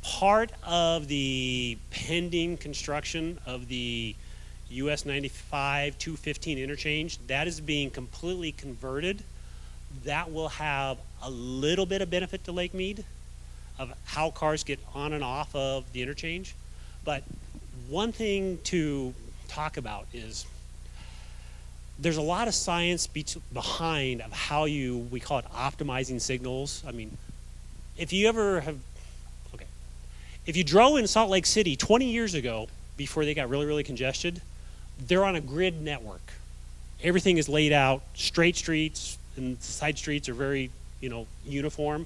S5: Part of the pending construction of the US 95 215 interchange, that is being completely converted. That will have a little bit of benefit to Lake Mead of how cars get on and off of the interchange. But one thing to talk about is there's a lot of science behind of how we call it optimizing signals. I mean, if you drove in Salt Lake City 20 years ago, before they got really, really congested, they're on a grid network. Everything is laid out, straight streets and side streets are very, uniform.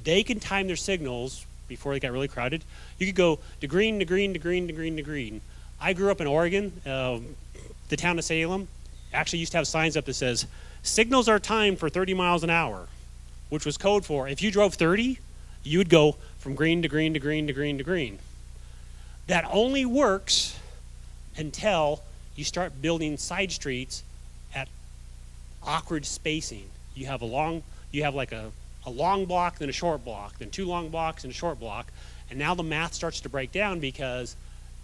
S5: They can time their signals before they got really crowded. You could go to green, to green, to green, to green, to green. I grew up in Oregon. The town of Salem actually used to have signs up that says, signals are timed for 30 miles an hour, which was code for if you drove 30, you would go from green to green to green to green to green. That only works until you start building side streets at awkward spacing. You have like a long block, then a short block, then two long blocks and a short block, and now the math starts to break down because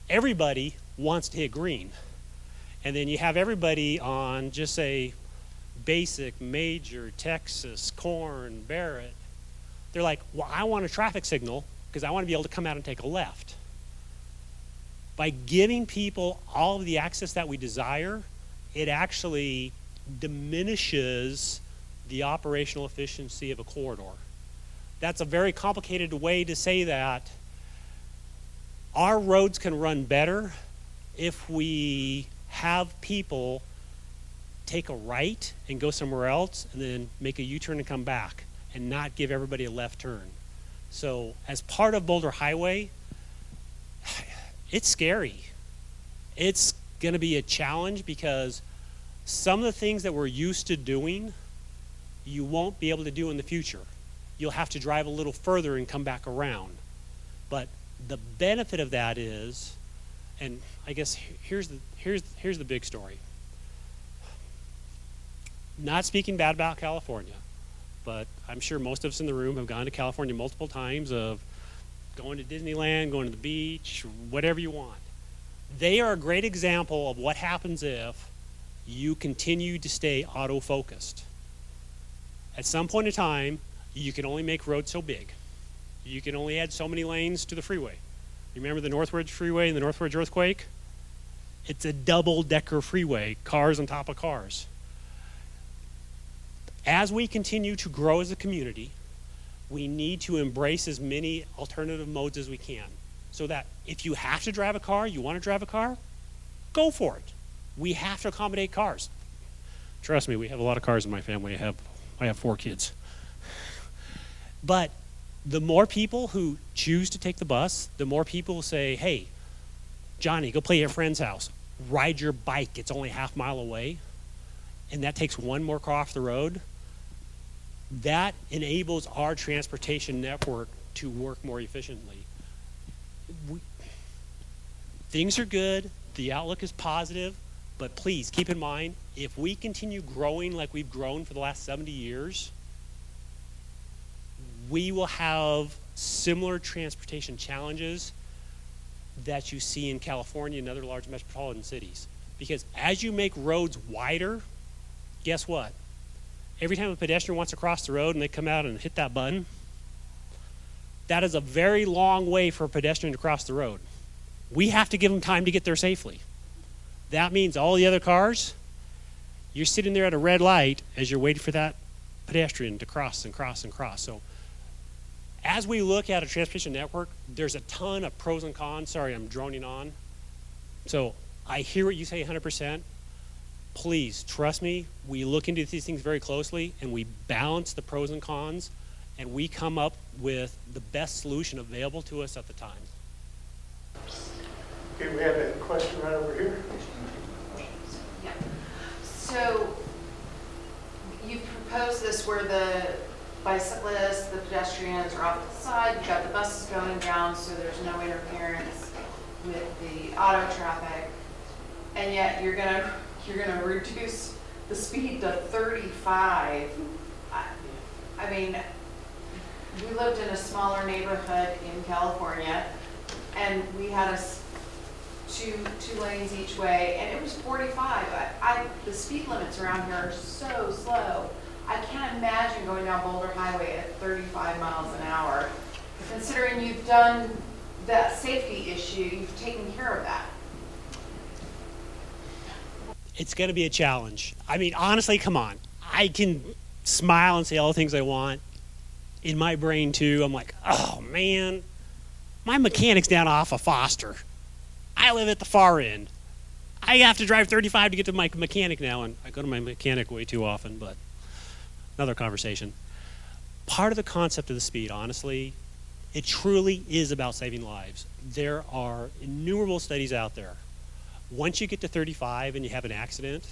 S5: everybody wants to hit green. And then you have everybody on just say basic, major, Texas, corn, Barrett. They're like, well, I want a traffic signal because I want to be able to come out and take a left. By giving people all of the access that we desire, it actually diminishes the operational efficiency of a corridor. That's a very complicated way to say that, Our roads can run better if we have people take a right and go somewhere else and then make a U-turn and come back and not give everybody a left turn. So as part of Boulder Highway, it's scary. It's going to be a challenge because some of the things that we're used to doing, you won't be able to do in the future. You'll have to drive a little further and come back around. But the benefit of that is, and I guess here's the big story. Not speaking bad about California, but I'm sure most of us in the room have gone to California multiple times of going to Disneyland, going to the beach, whatever you want. They are a great example of what happens if you continue to stay auto-focused. At some point in time, you can only make roads so big. You can only add so many lanes to the freeway. You remember the Northridge Freeway and the Northridge earthquake? It's a double-decker freeway, cars on top of cars. As we continue to grow as a community, we need to embrace as many alternative modes as we can. So that if you have to drive a car, you want to drive a car, go for it. We have to accommodate cars. Trust me, we have a lot of cars in my family. I have 4 kids. But the more people who choose to take the bus, the more people say, hey, Johnny, go play at your friend's house. Ride your bike. It's only half mile away. And that takes one more car off the road. That enables our transportation network to work more efficiently. Things are good. The outlook is positive. But please keep in mind, if we continue growing like we've grown for the last 70 years, we will have similar transportation challenges that you see in California and other large metropolitan cities. Because as you make roads wider, guess what? Every time a pedestrian wants to cross the road and they come out and hit that button, that is a very long way for a pedestrian to cross the road. We have to give them time to get there safely. That means all the other cars, you're sitting there at a red light as you're waiting for that pedestrian to cross and cross and cross. So as we look at a transportation network, there's a ton of pros and cons. Sorry, I'm droning on. So I hear what you say 100%. Please, trust me, we look into these things very closely and we balance the pros and cons and we come up with the best solution available to us at the time.
S9: Okay, we have a question right over here.
S10: Yeah. So you proposed this where the bicyclists, the pedestrians are off to the side, you've got the buses going down so there's no interference with the auto traffic, and yet you're gonna reduce the speed to 35. I mean, we lived in a smaller neighborhood in California, and we had two lanes each way, and it was 45. The speed limits around here are so slow. I can't imagine going down Boulder Highway at 35 miles an hour. Considering you've done that safety issue, you've taken care of that.
S5: It's going to be a challenge. I mean, honestly, come on. I can smile and say all the things I want. In my brain, too, I'm like, oh, man, my mechanic's down off of Foster. I live at the far end. I have to drive 35 to get to my mechanic now, and I go to my mechanic way too often, but another conversation. Part of the concept of the speed, honestly, it truly is about saving lives. There are innumerable studies out there. Once you get to 35 and you have an accident,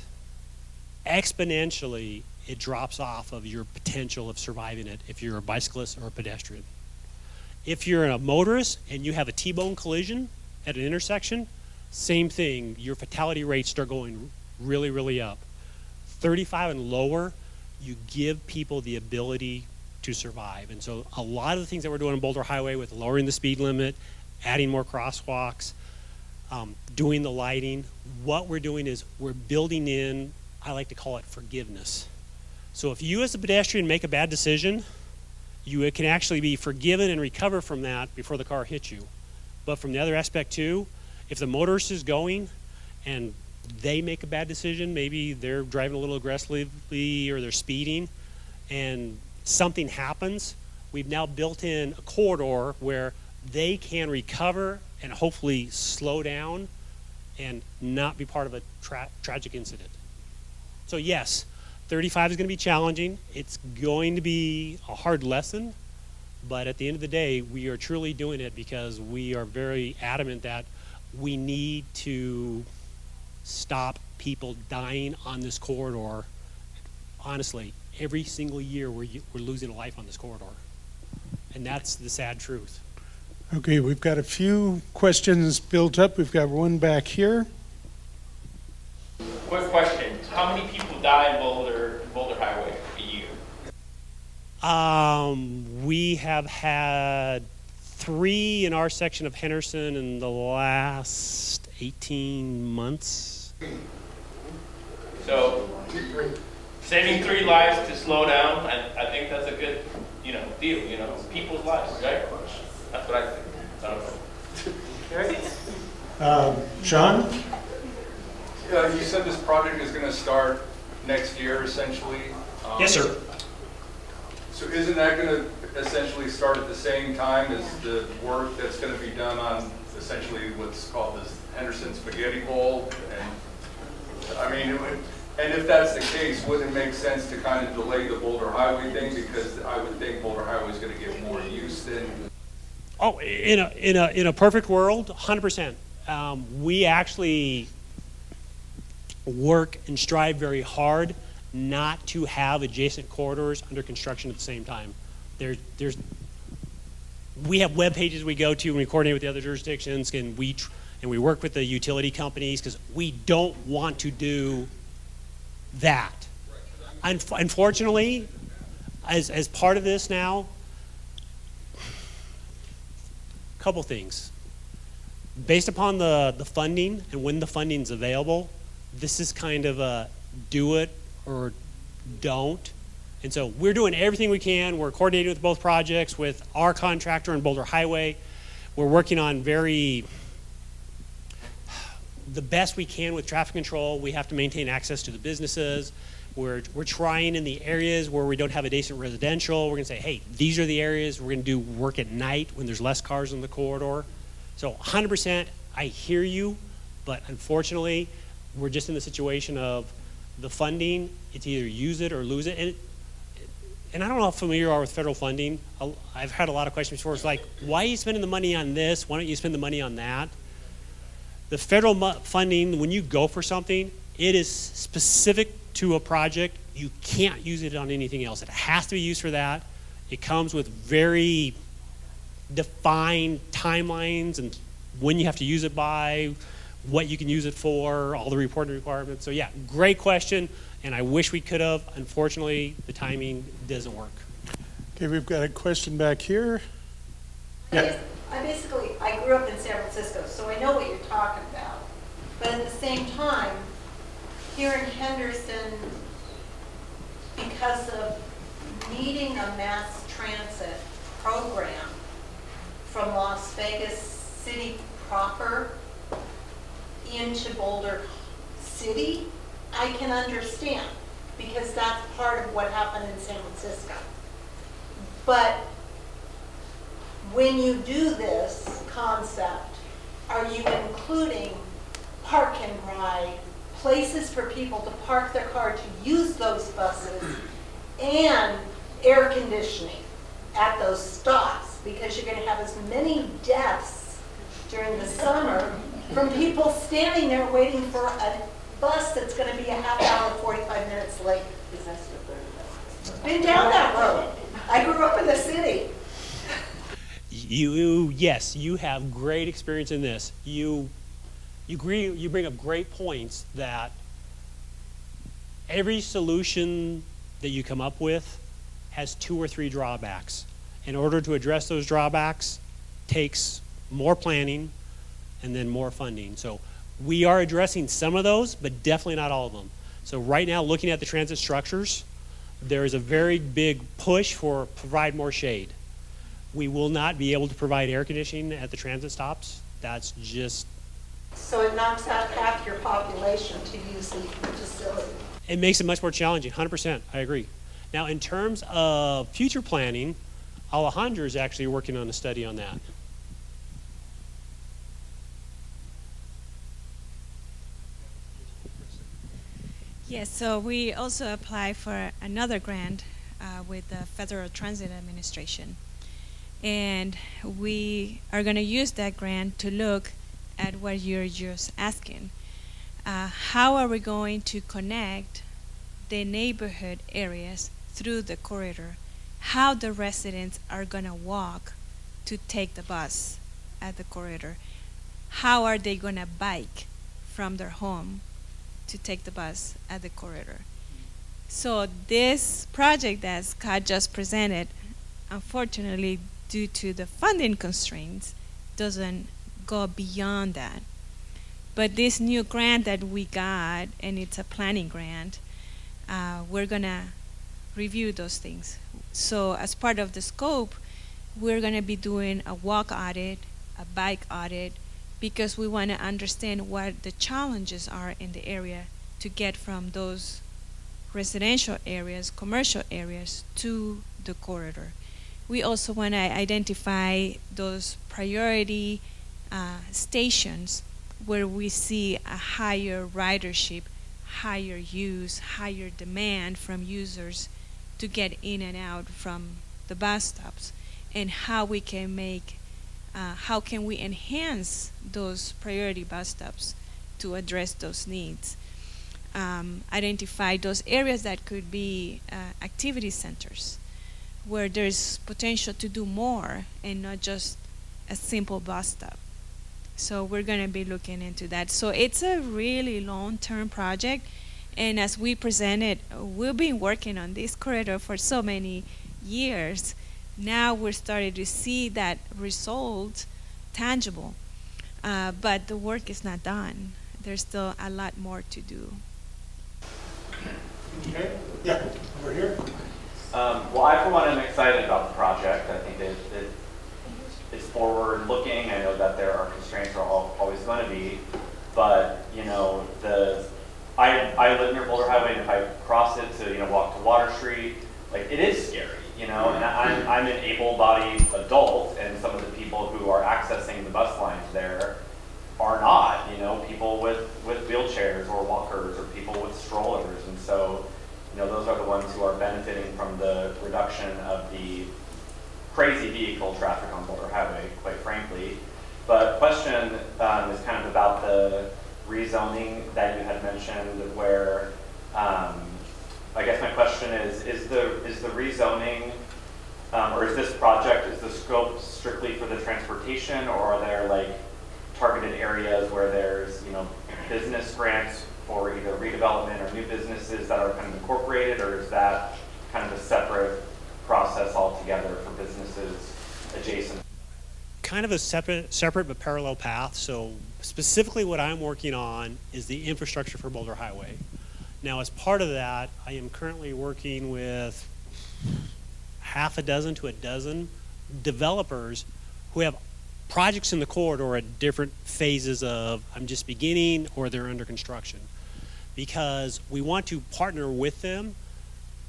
S5: exponentially it drops off of your potential of surviving it if you're a bicyclist or a pedestrian. If you're a motorist and you have a T-bone collision at an intersection, same thing. Your fatality rates start going really, really up. 35 and lower, you give people the ability to survive. And so a lot of the things that we're doing on Boulder Highway with lowering the speed limit, adding more crosswalks, doing the lighting, what we're doing is we're building in, I like to call it forgiveness. So if you as a pedestrian make a bad decision, you can actually be forgiven and recover from that before the car hits you. But from the other aspect too, if the motorist is going and they make a bad decision, maybe they're driving a little aggressively or they're speeding and something happens, we've now built in a corridor where they can recover and hopefully slow down and not be part of a tragic incident. So yes, 35 is going to be challenging. It's going to be a hard lesson, but at the end of the day, we are truly doing it because we are very adamant that we need to stop people dying on this corridor. Honestly, every single year we're losing a life on this corridor. And that's the sad truth.
S1: Okay, we've got a few questions built up. We've got one back here.
S11: Quick question. How many people die in Boulder Highway a year?
S5: We have had 3 in our section of Henderson in the last 18 months.
S11: So, saving 3 lives to slow down, I think that's a good, deal, people's lives, right? That's what I think. I don't know.
S1: Sean?
S12: You said this project is going to start next year, essentially.
S5: Yes, sir.
S12: So isn't that going to essentially start at the same time as the work that's going to be done on essentially what's called this Henderson Spaghetti Bowl? And I mean, and if that's the case, wouldn't it make sense to kind of delay the Boulder Highway thing? Because I would think Boulder Highway is going to get more use than.
S5: Oh, in a perfect world, 100%. We actually work and strive very hard not to have adjacent corridors under construction at the same time. We have web pages we go to and we coordinate with the other jurisdictions, and we work with the utility companies because we don't want to do that. Unfortunately, as part of this now, a couple things. Based upon the funding and when the funding's available, this is kind of a do it or don't. And so we're doing everything we can. We're coordinating with both projects, with our contractor and Boulder Highway. We're working on the best we can with traffic control. We have to maintain access to the businesses. We're trying in the areas where we don't have a decent residential. We're going to say, hey, these are the areas we're going to do work at night when there's less cars in the corridor. So 100%, I hear you, but unfortunately, we're just in the situation of the funding. It's either use it or lose it. And I don't know how familiar you are with federal funding. I've had a lot of questions before. It's like, why are you spending the money on this? Why don't you spend the money on that? The federal funding, when you go for something, it is specific to a project. You can't use it on anything else. It has to be used for that. It comes with very defined timelines and when you have to use it by, what you can use it for, all the reporting requirements. So yeah, great question, and I wish we could have. Unfortunately, the timing doesn't work.
S1: Okay, we've got a question back here. Yeah.
S6: I grew up in San Francisco, so I know what you're talking about. But at the same time, here in Henderson, because of needing a mass transit program from Las Vegas City proper into Boulder City, I can understand, because that's part of what happened in San Francisco. But when you do this concept, are you including park and ride, places for people to park their car to use those buses, and air conditioning at those stops? Because you're going to have as many deaths during the summer from people standing there waiting for a bus that's going to be a half hour, 45 minutes late. Been down that road. I grew up in the city.
S5: Yes, you have great experience in this. You bring up great points that every solution that you come up with has 2 or 3 drawbacks. In order to address those drawbacks, takes more planning and then more funding. So we are addressing some of those, but definitely not all of them. So right now, looking at the transit structures, there is a very big push for provide more shade. We will not be able to provide air conditioning at the transit stops. That's just...
S6: So it knocks out half your population to use the facility.
S5: It makes it much more challenging, 100%, I agree. Now, in terms of future planning, Alexandra is actually working on a study on that.
S2: Yes, so we also apply for another grant with the Federal Transit Administration. And we are going to use that grant to look at what you're just asking. How are we going to connect the neighborhood areas through the corridor? How the residents are going to walk to take the bus at the corridor? How are they going to bike from their home to take the bus at the corridor? So this project that Scott just presented, unfortunately, due to the funding constraints, doesn't go beyond that. But this new grant that we got, and it's a planning grant, we're gonna review those things. So as part of the scope, we're gonna be doing a walk audit, a bike audit, because we wanna understand what the challenges are in the area to get from those residential areas, commercial areas, to the corridor. We also want to identify those priority stations where we see a higher ridership, higher use, higher demand from users to get in and out from the bus stops, and how we can make, how can we enhance those priority bus stops to address those needs. Identify those areas that could be activity centers, where there's potential to do more and not just a simple bus stop. So we're going to be looking into that. So it's a really long-term project, and as we presented, we've been working on this corridor for so many years. Now we're starting to see that result tangible, but the work is not done. There's still a lot more to do.
S9: Okay, yeah, over here.
S13: Well, I, for one, am excited about the project. I think it's forward-looking. I know that there are constraints, are always going to be, but you know, I live near Boulder Highway, and if I cross it to walk to Water Street, like it is scary, and I'm an able-bodied adult, and some of the people who are accessing the bus lines there are not, people with wheelchairs or walkers or people with strollers, and so. Those are the ones who are benefiting from the reduction of the crazy vehicle traffic on Boulder Highway, quite frankly. But question is kind of about the rezoning that you had mentioned, where I guess my question is the rezoning, or is this project, is the scope strictly for the transportation, or are there like targeted areas where there's business grants for either redevelopment or new businesses that are kind of incorporated, or is that kind of a separate process altogether for businesses adjacent?
S5: Kind of a separate but parallel path. So specifically what I'm working on is the infrastructure for Boulder Highway. Now, as part of that, I am currently working with half a dozen to a dozen developers who have projects in the corridor at different phases of I'm just beginning or they're under construction, because we want to partner with them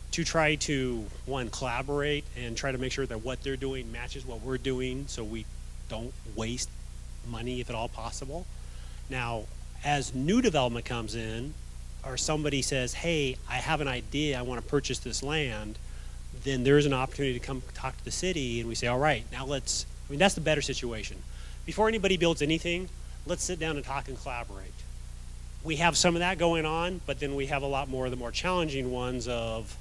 S5: to try to, one, collaborate and try to make sure that what they're doing matches what we're doing, so we don't waste money if at all possible. Now, as new development comes in, or somebody says, hey, I have an idea, I want to purchase this land, then there's an opportunity to come talk to the city, and we say, all right, now that's the better situation. Before anybody builds anything, let's sit down and talk and collaborate. We have some of that going on, but then we have a lot more of the more challenging ones of,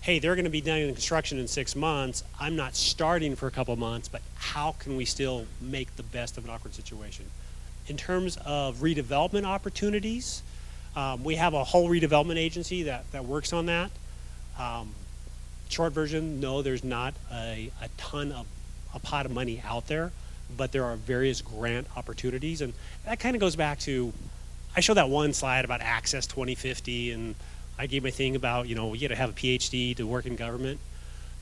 S5: hey, they're going to be done in construction in 6 months. I'm not starting for a couple months, but how can we still make the best of an awkward situation? In terms of redevelopment opportunities, we have a whole redevelopment agency that works on that. Short version, no, there's not a ton of a pot of money out there, but there are various grant opportunities. And that kind of goes back to, I showed that one slide about Access 2050, and I gave my thing about, you got to have a PhD to work in government.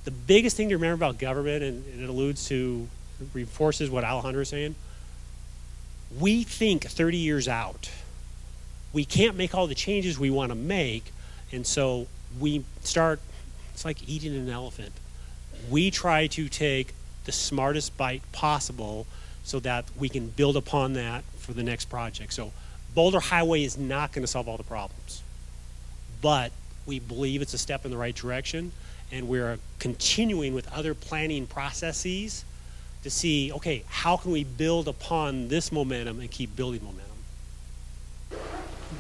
S5: The biggest thing to remember about government, and it alludes to, reinforces what Alejandra is saying, we think 30 years out. We can't make all the changes we want to make, and so we start, it's like eating an elephant. We try to take the smartest bite possible so that we can build upon that for the next project. So Boulder Highway is not going to solve all the problems, but we believe it's a step in the right direction, and we're continuing with other planning processes to see, okay, how can we build upon this momentum and keep building momentum?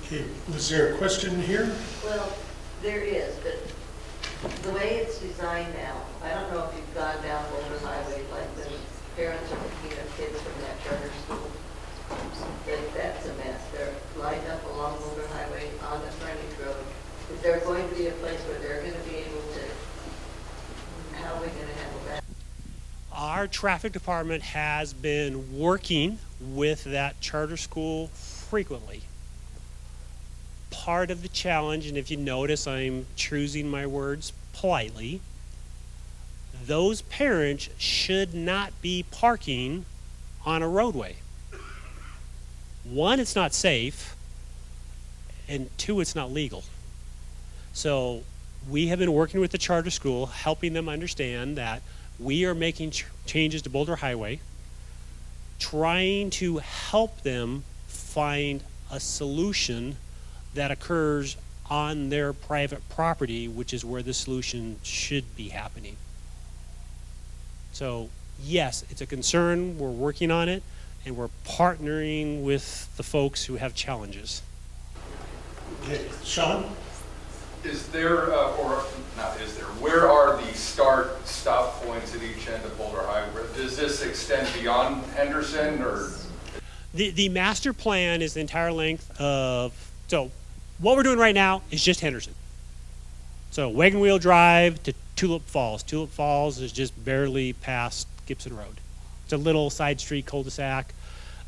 S1: Okay, was there a question here?
S4: Well, there is, but the way it's designed now, I don't know if you've gone down Boulder Highway like the parents are picking up kids from that charter school. That's a mess. They're lined up along Boulder Highway on the frontage road. Is there going to be a place where they're going to be able to, how are we going to handle that?
S5: Our traffic department has been working with that charter school frequently. Part of the challenge, and if you notice, I'm choosing my words politely, those parents should not be parking on a roadway. One, it's not safe, and two, it's not legal. So we have been working with the charter school, helping them understand that we are making changes to Boulder Highway, trying to help them find a solution that occurs on their private property, which is where the solution should be happening. So yes, it's a concern, we're working on it, and we're partnering with the folks who have challenges.
S1: Okay, Sean?
S12: Is there, or not is there, where are the start-stop points at each end of Boulder Highway? Does this extend beyond Henderson, or?
S5: The master plan is the entire length of, so what we're doing right now is just Henderson. So Wagon Wheel Drive to Tulip Falls. Tulip Falls is just barely past Gibson Road. It's a little side street cul-de-sac.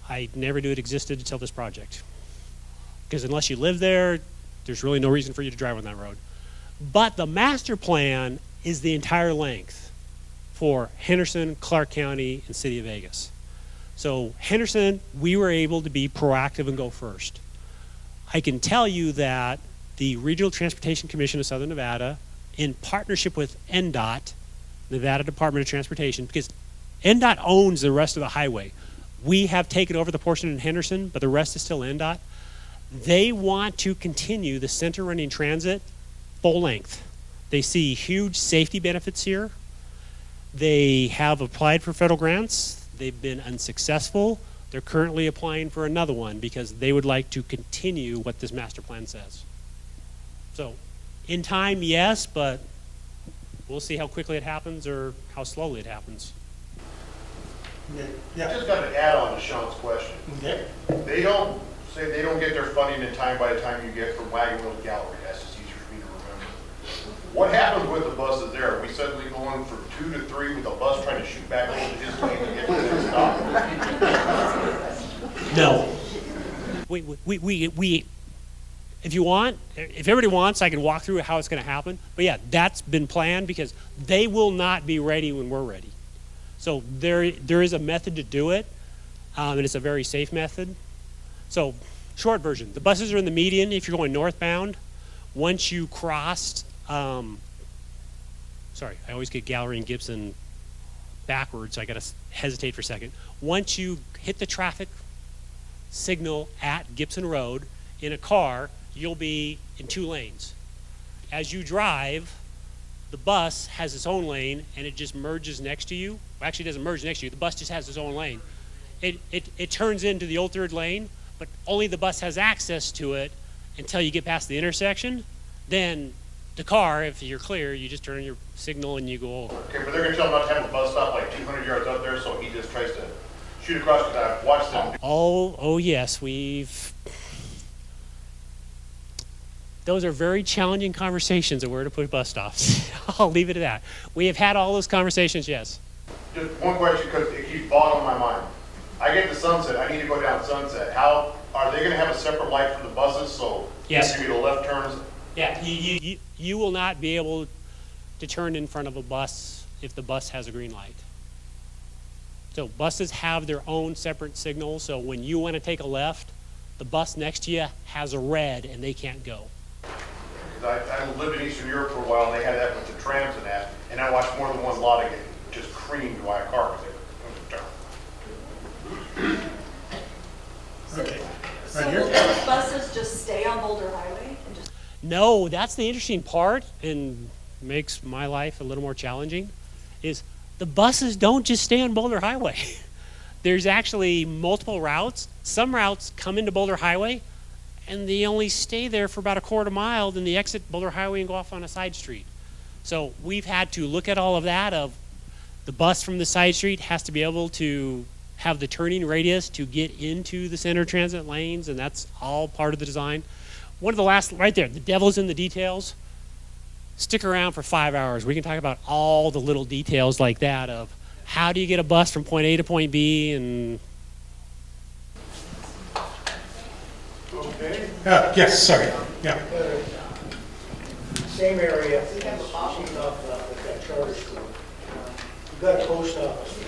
S5: I never knew it existed until this project. Because unless you live there, there's really no reason for you to drive on that road. But the master plan is the entire length for Henderson, Clark County, and City of Vegas. So Henderson, we were able to be proactive and go first. I can tell you that the Regional Transportation Commission of Southern Nevada, in partnership with NDOT, Nevada Department of Transportation, because NDOT owns the rest of the highway. We have taken over the portion in Henderson, but the rest is still NDOT. They want to continue the center running transit full length. They see huge safety benefits here. They have applied for federal grants. They've been unsuccessful. They're currently applying for another one because they would like to continue what this master plan says. So in time, yes, but we'll see how quickly it happens or how slowly it happens.
S1: Okay.
S14: I
S1: Yeah.
S14: just got to add on to Sean's question.
S1: Okay.
S14: They don't get their funding in time by the time you get from Wagon Wheel to Gallery. That's just easier for me to remember. What happens with the buses there? Are we suddenly going from 2 to 3 with a bus trying to shoot back over to his lane to get to the next stop?
S5: No. We if you want, if everybody wants, I can walk through how it's going to happen. But yeah, that's been planned because they will not be ready when we're ready. So there is a method to do it, and it's a very safe method. So short version, the buses are in the median if you're going northbound. Once you crossed, sorry, I always get Gallery and Gibson backwards, so I got to hesitate for a second. Once you hit the traffic signal at Gibson Road in a car, you'll be in 2 lanes. As you drive, the bus has its own lane and it just merges next to you. Well, actually, it doesn't merge next to you. The bus just has its own lane. It turns into the old 3rd lane, but only the bus has access to it until you get past the intersection. Then the car, if you're clear, you just turn on your signal and you go over.
S14: Okay, but they're going to tell him not to have a bus stop like 200 yards up there, so he just tries to shoot across because I've watched them.
S5: Oh yes, those are very challenging conversations of where to put bus stops. I'll leave it at that. We have had all those conversations, yes.
S14: Just one question because it keeps boggling my mind. I get to Sunset, I need to go down Sunset. How, are they going to have a separate light for the buses so
S5: Yes.
S14: maybe the left turns?
S5: Yeah, you will not be able to turn in front of a bus if the bus has a green light. So buses have their own separate signals, so when you want to take a left, the bus next to you has a red and they can't go.
S14: I lived in Eastern Europe for a while and they had that with the trams and that, and I watched more than one lot get just creamed by a car because it was a turn.
S1: Okay.
S6: So
S1: Right here.
S6: will those buses just stay on Boulder Highway and just?
S5: No, that's the interesting part and makes my life a little more challenging, is the buses don't just stay on Boulder Highway. There's actually multiple routes. Some routes come into Boulder Highway and they only stay there for about a quarter mile, then they exit Boulder Highway and go off on a side street. So we've had to look at all of that of the bus from the side street has to be able to have the turning radius to get into the center transit lanes, and that's all part of the design. One of the last, right there, the devil's in the details. Stick around for 5 hours. We can talk about all the little details like that of how do you get a bus from point A to point B, and
S9: Okay.
S1: Yes, sorry. Yeah.
S3: Same area, sheet off with that Charter School. You've got a post office there.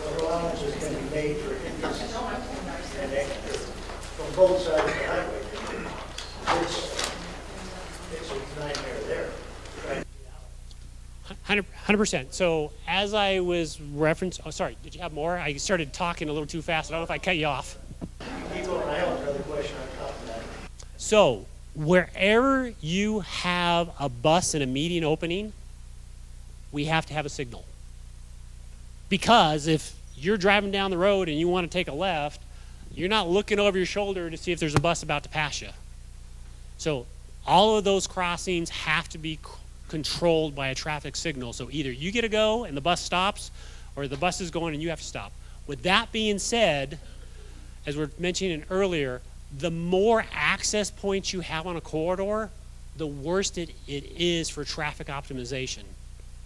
S3: What allowances can be made for interest and extra from both sides of the highway? It's a nightmare there. Right.
S5: 100%. So as I was referencing, oh, sorry, did you have more? I started talking a little too fast. I don't know if I cut you off.
S3: Keep going, I have another question on top of that.
S5: So wherever you have a bus in a median opening, we have to have a signal. Because if you're driving down the road and you want to take a left, you're not looking over your shoulder to see if there's a bus about to pass you. So all of those crossings have to be controlled by a traffic signal. So either you get to go and the bus stops, or the bus is going and you have to stop. With that being said, as we were mentioning earlier, the more access points you have on a corridor, the worse it is for traffic optimization.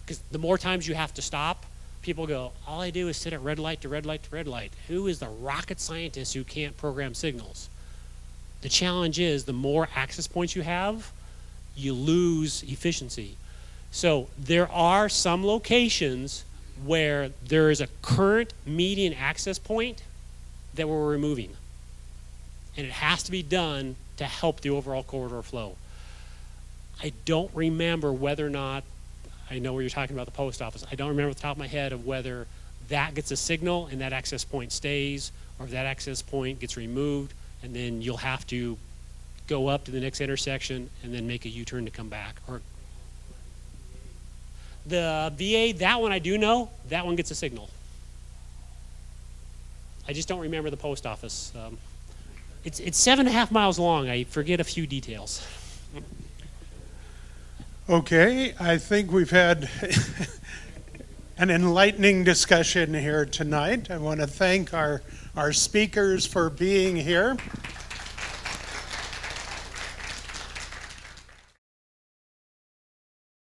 S5: Because the more times you have to stop, people go, all I do is sit at red light to red light to red light. Who is the rocket scientist who can't program signals? The challenge is the more access points you have, you lose efficiency. So there are some locations where there is a current median access point that we're removing. And it has to be done to help the overall corridor flow. I don't remember whether or not, I know where you're talking about the post office, I don't remember off the top of my head of whether that gets a signal and that access point stays, or if that access point gets removed, and then you'll have to go up to the next intersection and then make a U-turn to come back. Or the VA, that one I do know, that one gets a signal. I just don't remember the post office. It's 7.5 miles long. I forget a few details.
S1: Okay, I think we've had an enlightening discussion here tonight. I want to thank our speakers for being here.